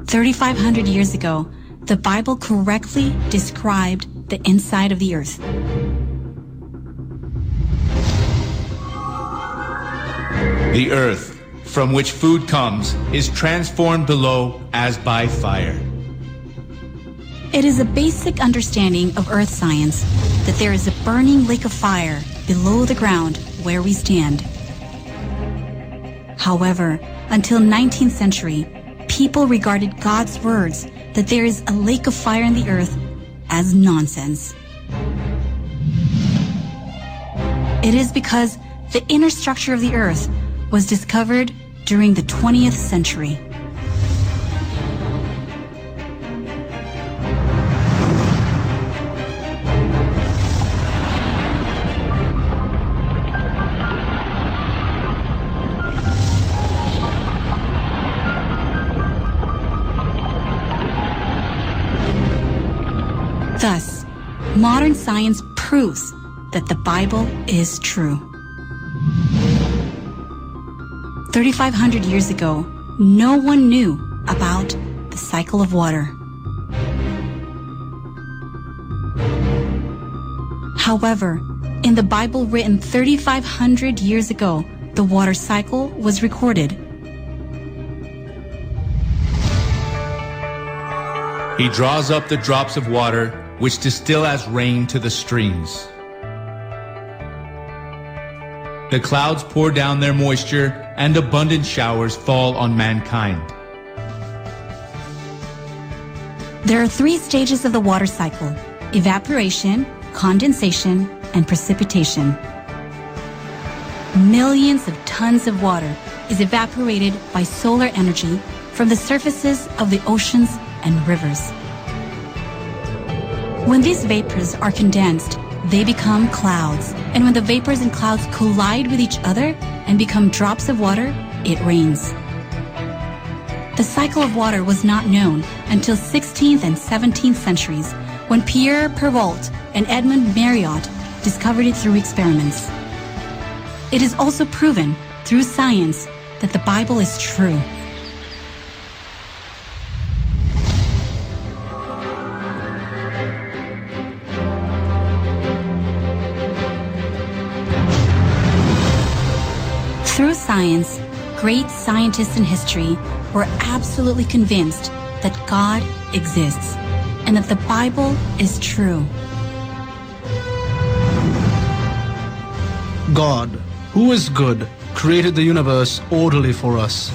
Speaker 7: 3,500 years ago, the Bible correctly described the inside of the earth.
Speaker 8: The earth, from which food comes, is transformed below as by fire.
Speaker 7: It is a basic understanding of earth science that there is a burning lake of fire below the ground where we stand. However, until 19th century, people regarded God's words that there is a lake of fire in the earth as nonsense. It is because the inner structure of the earth was discovered during the 20th century. Thus, modern science proves that the Bible is true. 3,500 years ago, no one knew about the cycle of water. However, in the Bible written 3,500 years ago, the water cycle was recorded.
Speaker 8: He draws up the drops of water, which distill as rain to the streams. The clouds pour down their moisture, and abundant showers fall on mankind.
Speaker 7: There are 3 stages of the water cycle: evaporation, condensation, and precipitation. Millions of tons of water is evaporated by solar energy from the surfaces of the oceans and rivers. When these vapors are condensed, they become clouds, and when the vapors and clouds collide with each other and become drops of water, it rains. The cycle of water was not known until 16th and 17th centuries, when Pierre Perrault and Edmund Marriott discovered it through experiments. It is also proven through science that the Bible is true. Through science, great scientists in history were absolutely convinced that God exists and that the Bible is true.
Speaker 10: God, who is good, created the universe orderly for us.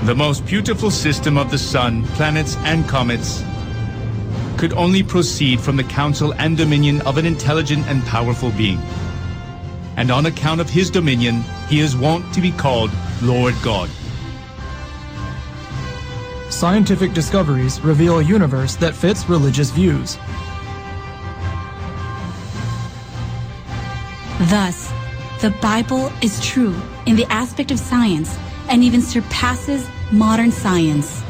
Speaker 8: The most beautiful system of the sun, planets, and comets could only proceed from the counsel and dominion of an intelligent and powerful being. And on account of his dominion, he is wont to be called Lord God.
Speaker 11: Scientific discoveries reveal a universe that fits religious views.
Speaker 7: Thus, the Bible is true in the aspect of science and even surpasses modern science.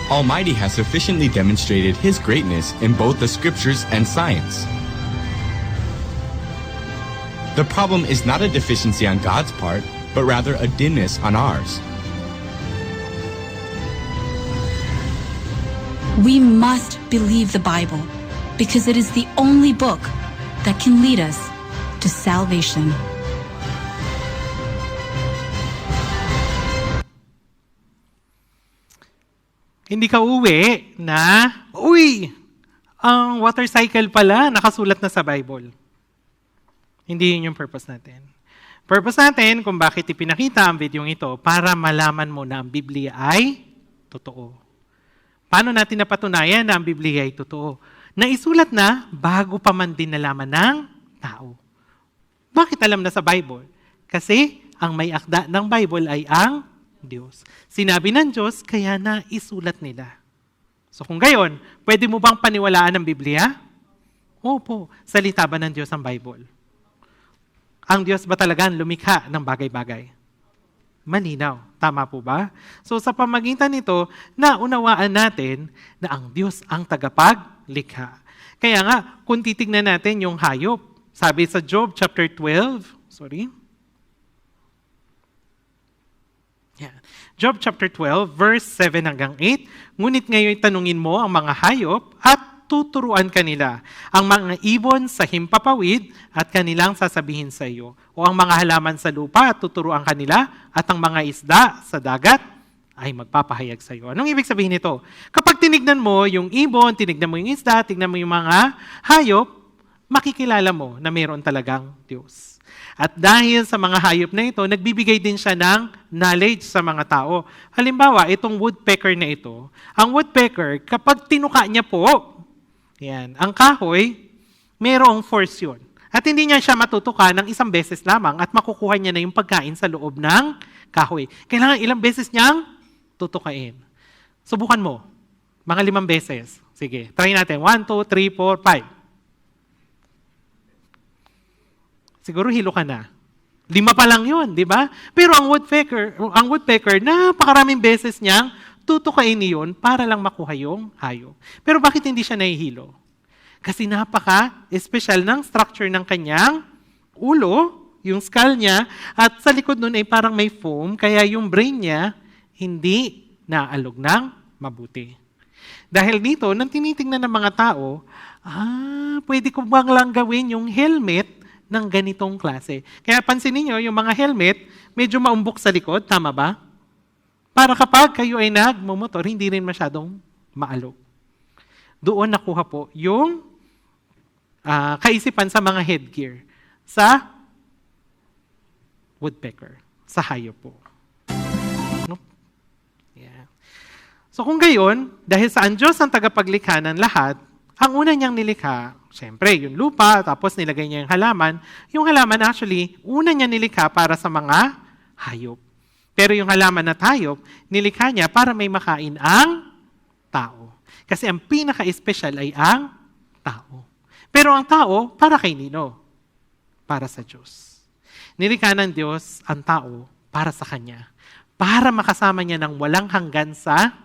Speaker 9: Almighty has sufficiently demonstrated his greatness in both the scriptures and science. The problem is not a deficiency on God's part, but rather a dimness on ours.
Speaker 7: We must believe the Bible because it is the only book that can lead us to salvation.
Speaker 1: Hindi ka uwi na, ang water cycle pala nakasulat na sa Bible. Hindi yun yung purpose natin. Purpose natin kung bakit ipinakita ang videong ito para malaman mo na ang Biblia ay totoo. Paano natin napatunayan na ang Biblia ay totoo? Naisulat na bago pa man din nalaman ng tao. Bakit alam na sa Bible? Kasi ang may akda ng Bible ay ang Diyos. Sinabi ng Diyos, kaya na isulat nila. So kung gayon, pwede mo bang paniwalaan ang Biblia? Opo, salita ba ng Diyos ang Bible? Ang Diyos ba talaga ang lumikha ng bagay-bagay? Malinaw. Tama po ba? So sa pamagitan nito, naunawaan natin na ang Diyos ang tagapaglikha. Kaya nga, kung titignan natin yung hayop, sabi sa Job chapter 12, Job chapter 12, verse 7 hanggang 8, ngunit ngayon tanungin mo ang mga hayop at tuturuan kanila, ang mga ibon sa himpapawid at kanilang sasabihin sa iyo, o ang mga halaman sa lupa at tuturuan kanila, at ang mga isda sa dagat ay magpapahayag sa iyo. Anong ibig sabihin nito? Kapag tinignan mo yung ibon, tinignan mo yung isda, tignan mo yung mga hayop, makikilala mo na mayroon talagang Diyos. At dahil sa mga hayop na ito, nagbibigay din siya ng knowledge sa mga tao. Halimbawa, itong woodpecker na ito, ang woodpecker, kapag tinuka niya po, ang kahoy, mayroong force yun. At hindi niya siya matutuka ng isang beses lamang at makukuha niya na yung pagkain sa loob ng kahoy. Kailangan ilang beses niyang tutukain. Subukan mo. Mga 5 beses. Sige, try natin. 1, 2, 3, 4, 5. Siguro hilo ka na. 5 pa lang yun, di ba? Pero ang woodpecker, napakaraming beses niyang tutukain niyon para lang makuha yung hayop. Pero bakit hindi siya nahihilo? Kasi napaka-espesyal ng structure ng kanyang ulo, yung skull niya, at sa likod nun ay parang may foam, kaya yung brain niya hindi naalog ng mabuti. Dahil dito, nang tinitingnan ng mga tao, pwede ko bang lang gawin yung helmet ng ganitong klase. Kaya pansinin niyo, yung mga helmet, medyo maumbok sa likod, tama ba? Para kapag kayo ay nagmumotor, hindi rin masyadong maalog. Doon nakuha po yung kaisipan sa mga headgear sa woodpecker, sa hayop po. No? Yeah. So kung gayon, dahil sa ang Diyos ang tagapaglikha ng lahat, ang una niyang nilikha, siyempre, yung lupa, tapos nilagay niya yung halaman. Yung halaman actually, una niya nilikha para sa mga hayop. Pero yung halaman at hayop, nilikha niya para may makain ang tao. Kasi ang pinaka-espesyal ay ang tao. Pero ang tao, para kay nino? Para sa Diyos. Nilikha ng Diyos ang tao para sa Kanya. Para makasama niya ng walang hanggan sa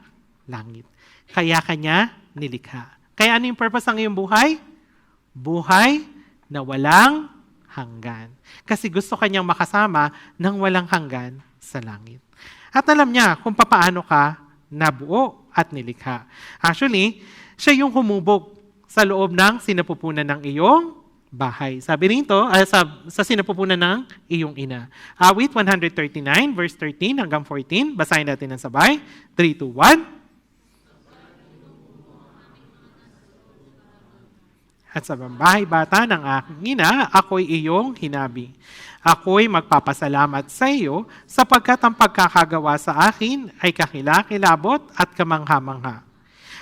Speaker 1: langit. Kaya Kanya nilikha. Kaya ano yung purpose ng iyong buhay? Buhay na walang hanggan. Kasi gusto Kanyang makasama ng walang hanggan sa langit. At alam niya kung paano ka nabuo at nilikha. Actually, siya yung humubog sa loob ng sinapupunan ng iyong bahay. Sabi rito, sa sinapupunan ng iyong ina. Awit 139, verse 13 hanggang 14. Basahin natin ng sabay. 3, 2, 1. At sa bahay bata ng aking ina, ako'y iyong hinabi. Ako'y magpapasalamat sa iyo sapagkat ang pagkakagawa sa akin ay kakilakilabot at kamangha-mangha.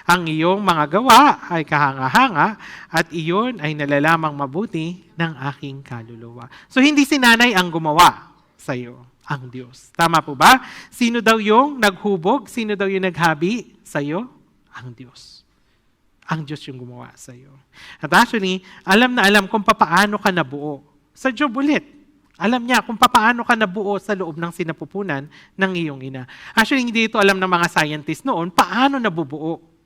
Speaker 1: Ang iyong mga gawa ay kahanga-hanga at iyon ay nalalamang mabuti ng aking kaluluwa. So hindi si nanay ang gumawa sa iyo, ang Diyos. Tama po ba? Sino daw yung naghubog? Sino daw yung naghabi sa iyo? Ang Diyos. Ang Diyos yung gumawa sa iyo. At actually, alam na alam kung paano ka nabuo. Sa Job ulit, alam niya kung paano ka nabuo sa loob ng sinapupunan ng iyong ina. Actually, hindi ito alam ng mga scientists noon, paano nabubuo.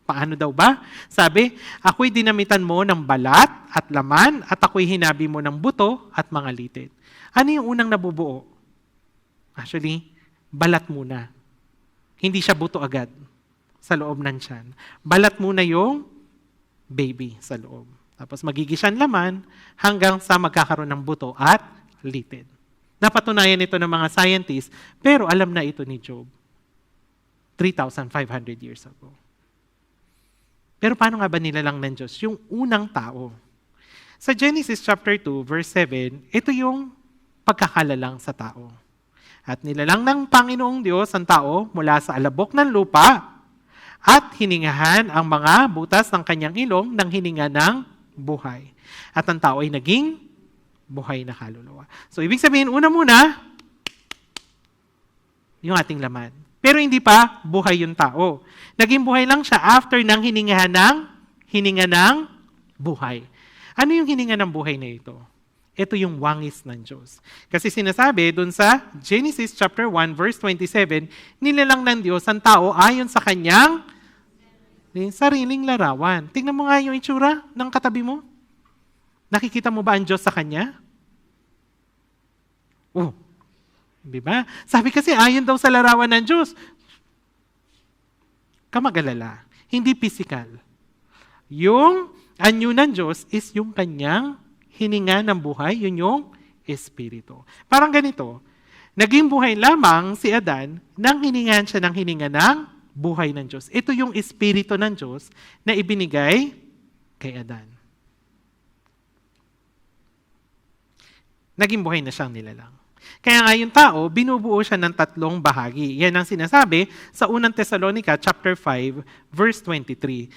Speaker 1: Paano daw ba? Sabi, ako'y dinamitan mo ng balat at laman at ako'y hinabi mo ng buto at mga litid. Ano yung unang nabubuo? Actually, balat muna. Hindi siya buto agad sa loob ng tiyan. Balat muna yung baby sa loob. Tapos magigisan laman hanggang sa magkakaroon ng buto at litid. Napatunayan ito ng mga scientists, pero alam na ito ni Job 3,500 years ago. Pero paano nga ba nilalang ng Diyos? Yung unang tao. Sa Genesis chapter 2, verse 7, ito yung pagkakalalang sa tao. At nilalang ng Panginoong Diyos ang tao mula sa alabok ng lupa at hiningahan ang mga butas ng kanyang ilong ng hininga ng buhay. At ang tao ay naging buhay na kaluluwa. So, ibig sabihin, una muna, yung ating laman. Pero hindi pa buhay yung tao. Naging buhay lang siya after ng hininga ng buhay. Ano yung hininga ng buhay na ito? Ito yung wangis ng Diyos. Kasi sinasabi dun sa Genesis chapter 1 verse 27, nilalang ng Diyos ang tao ayon sa kanyang sariling larawan. Tingnan mo nga yung itsura ng katabi mo. Nakikita mo ba ang Diyos sa kanya? Oh, di ba? Sabi kasi ayon daw sa larawan ng Diyos. Kamagalala. Hindi physical. Yung anyo ng Diyos is yung kanyang hininga ng buhay, yun yung espiritu. Parang ganito, naging buhay lamang si Adan nang hiningan siya ng hininga ng buhay ng Diyos. Ito yung espiritu ng Diyos na ibinigay kay Adan. Naging buhay na siyang nilalang. Kaya nga yung tao, binubuo siya ng 3 bahagi. Yan ang sinasabi sa unang Thessalonica chapter 5, verse 23.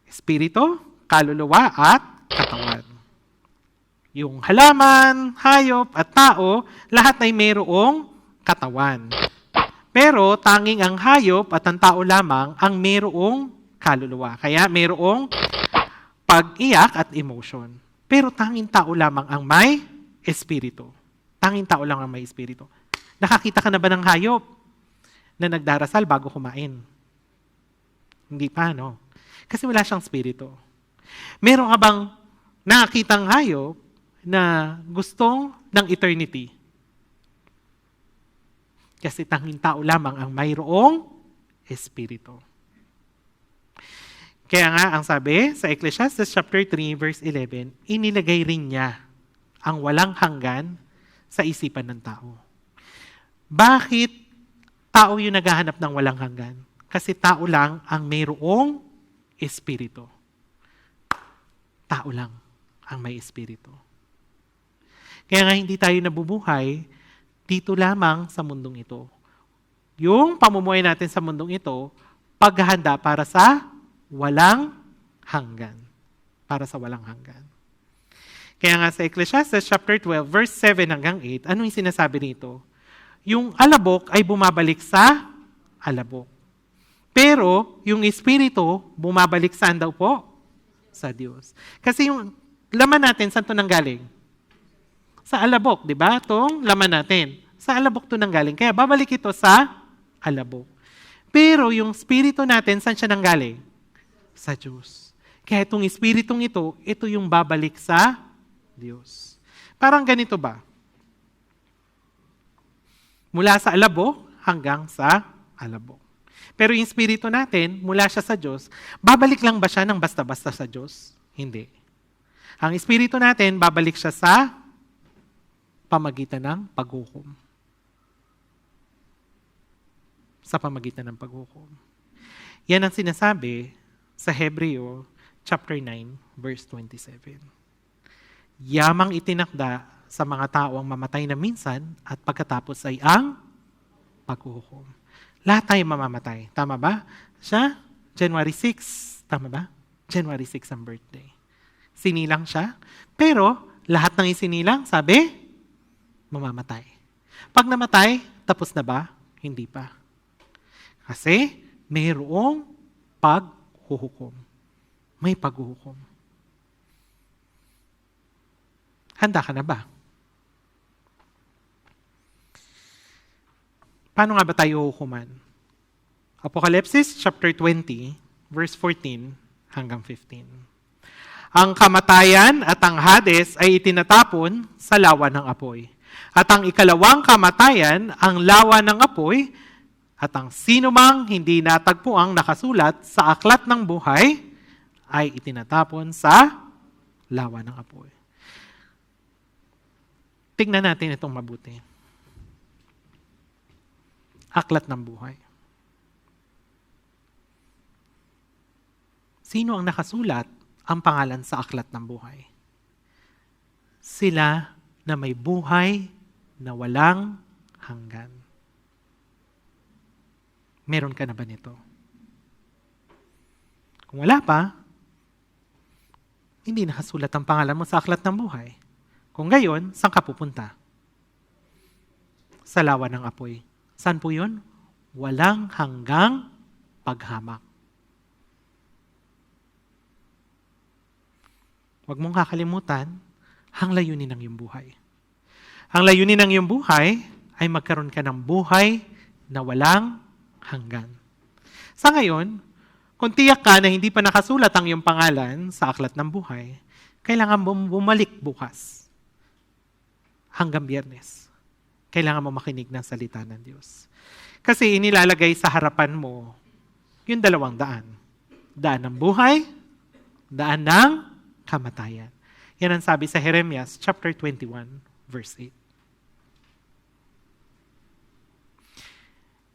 Speaker 1: Espiritu, kaluluwa, at katawan. Yung halaman, hayop, at tao, lahat ay mayroong katawan. Pero tanging ang hayop at ang tao lamang ang mayroong kaluluwa. Kaya mayroong pag-iyak at emotion. Pero tanging tao lamang ang may espiritu. Tanging tao lang ang may espiritu. Nakakita ka na ba ng hayop na nagdarasal bago kumain? Hindi pa, no? Kasi wala siyang espiritu. Meron ka bang nakakitang hayop na gustong ng eternity? Kasi tanging tao lamang ang mayroong espiritu. Kaya nga, ang sabi sa Ecclesiastes chapter 3, verse 11, inilagay rin niya ang walang hanggan sa isipan ng tao. Bakit tao yung naghahanap ng walang hanggan? Kasi tao lang ang mayroong espiritu. Tao lang ang may espiritu. Kaya nga hindi tayo nabubuhay dito lamang sa mundong ito. Yung pamumuhay natin sa mundong ito, paghahanda para sa walang hanggan. Para sa walang hanggan. Kaya nga sa Ecclesiastes chapter 12, verse 7 hanggang 8, ano yung sinasabi nito? Yung alabok ay bumabalik sa alabok. Pero yung espiritu, bumabalik saan daw po? Sa Diyos. Kasi yung laman natin, saan to nanggaling? Sa alabok, di ba? Itong laman natin. Sa alabok to nanggaling. Kaya babalik ito sa alabok. Pero yung espiritu natin, saan siya nanggaling? Sa Diyos. Kaya itong espiritong ito yung babalik sa Diyos. Parang ganito ba? Mula sa alabok hanggang sa alabok. Pero yung espiritu natin, mula siya sa Diyos, babalik lang ba siya ng basta-basta sa Diyos? Hindi. Ang espiritu natin, babalik siya sa pamagitan ng paghukom. Sa pamagitan ng paghukom. Yan ang sinasabi sa Hebreo chapter 9, verse 27. Yamang itinakda sa mga tao ang mamatay na minsan at pagkatapos ay ang paghukom. Lahat tayo mamamatay. Tama ba? Siya, January 6. Tama ba? January 6 ang birthday. Sinilang siya. Pero, lahat ng isinilang, sabi, mamamatay. Pag namatay, tapos na ba? Hindi pa. Kasi, mayroong paghuhukom. May paghuhukom. Handa ka na ba? Paano nga ba tayo hukuman? Apocalypse chapter 20, verse 14 hanggang 15. Ang kamatayan at ang Hades ay itinatapon sa lawa ng apoy. At ang ikalawang kamatayan, ang lawa ng apoy, at ang sinumang hindi natagpuang nakasulat sa aklat ng buhay, ay itinatapon sa lawa ng apoy. Tingnan natin itong mabuti. Aklat ng buhay. Sino ang nakasulat ang pangalan sa aklat ng buhay? Sila na may buhay na walang hanggan. Meron ka na ba nito? Kung wala pa, hindi nakasulat ang pangalan mo sa aklat ng buhay. Kung gayon, saan ka pupunta? Sa lawa ng apoy. Saan po yun? Walang hanggang paghamak. Huwag mong kakalimutan, ang layunin ng iyong buhay. Ang layunin ng iyong buhay ay magkaroon ka ng buhay na walang hanggan. Sa ngayon, kung tiyak ka na hindi pa nakasulat ang iyong pangalan sa aklat ng buhay, kailangan mo bumalik bukas hanggang Biyernes. Kailangan mo makinig ng salita ng Diyos. Kasi inilalagay sa harapan mo yung dalawang daan. Daan ng buhay, daan ng kamatayan. Yan ang sabi sa Jeremias chapter 21, verse 8.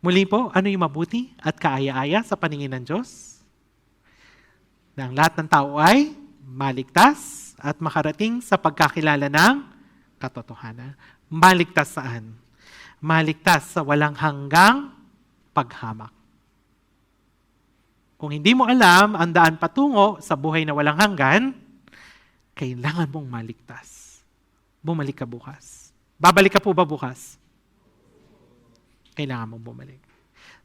Speaker 1: Muli po, ano yung mabuti at kaaya-aya sa paningin ng Diyos? Na ang lahat ng tao ay maligtas at makarating sa pagkakilala ng katotohanan. Maligtas saan? Maligtas sa walang hanggang paghamak. Kung hindi mo alam ang daan patungo sa buhay na walang hanggan, kailangan mong maligtas. Bumalik ka bukas. Babalik ka po ba bukas? Kailangan mong bumalik.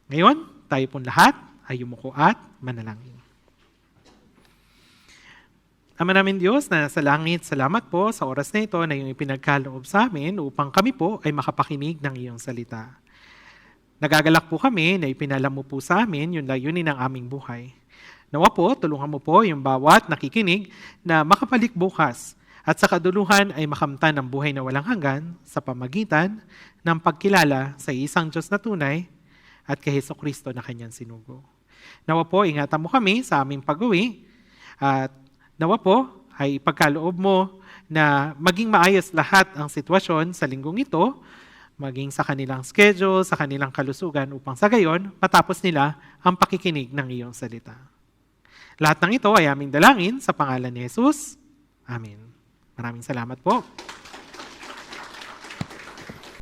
Speaker 1: Ngayon, tayo pong lahat ay yumuko at manalangin. Ama namin Diyos na nasa langit, salamat po sa oras na ito na iyong ipinagkaloob sa amin upang kami po ay makapakinig ng iyong salita. Nagagalak po kami na ipinalam mo po sa amin yung layunin ng aming buhay. Nawa po, tulungan mo po yung bawat nakikinig na makabalik bukas at sa kaduluhan ay makamtan ng buhay na walang hanggan sa pamagitan ng pagkilala sa isang Diyos na tunay at kay Hesukristo na kanyang sinugo. Nawa po, ingatan mo kami sa aming pag-uwi at nawa po ay pagkaloob mo na maging maayos lahat ang sitwasyon sa linggong ito, maging sa kanilang schedule, sa kanilang kalusugan upang sa gayon matapos nila ang pakikinig ng iyong salita. Lahat ng ito ay aming dalangin sa pangalan ni Jesus. Amen. Maraming salamat po.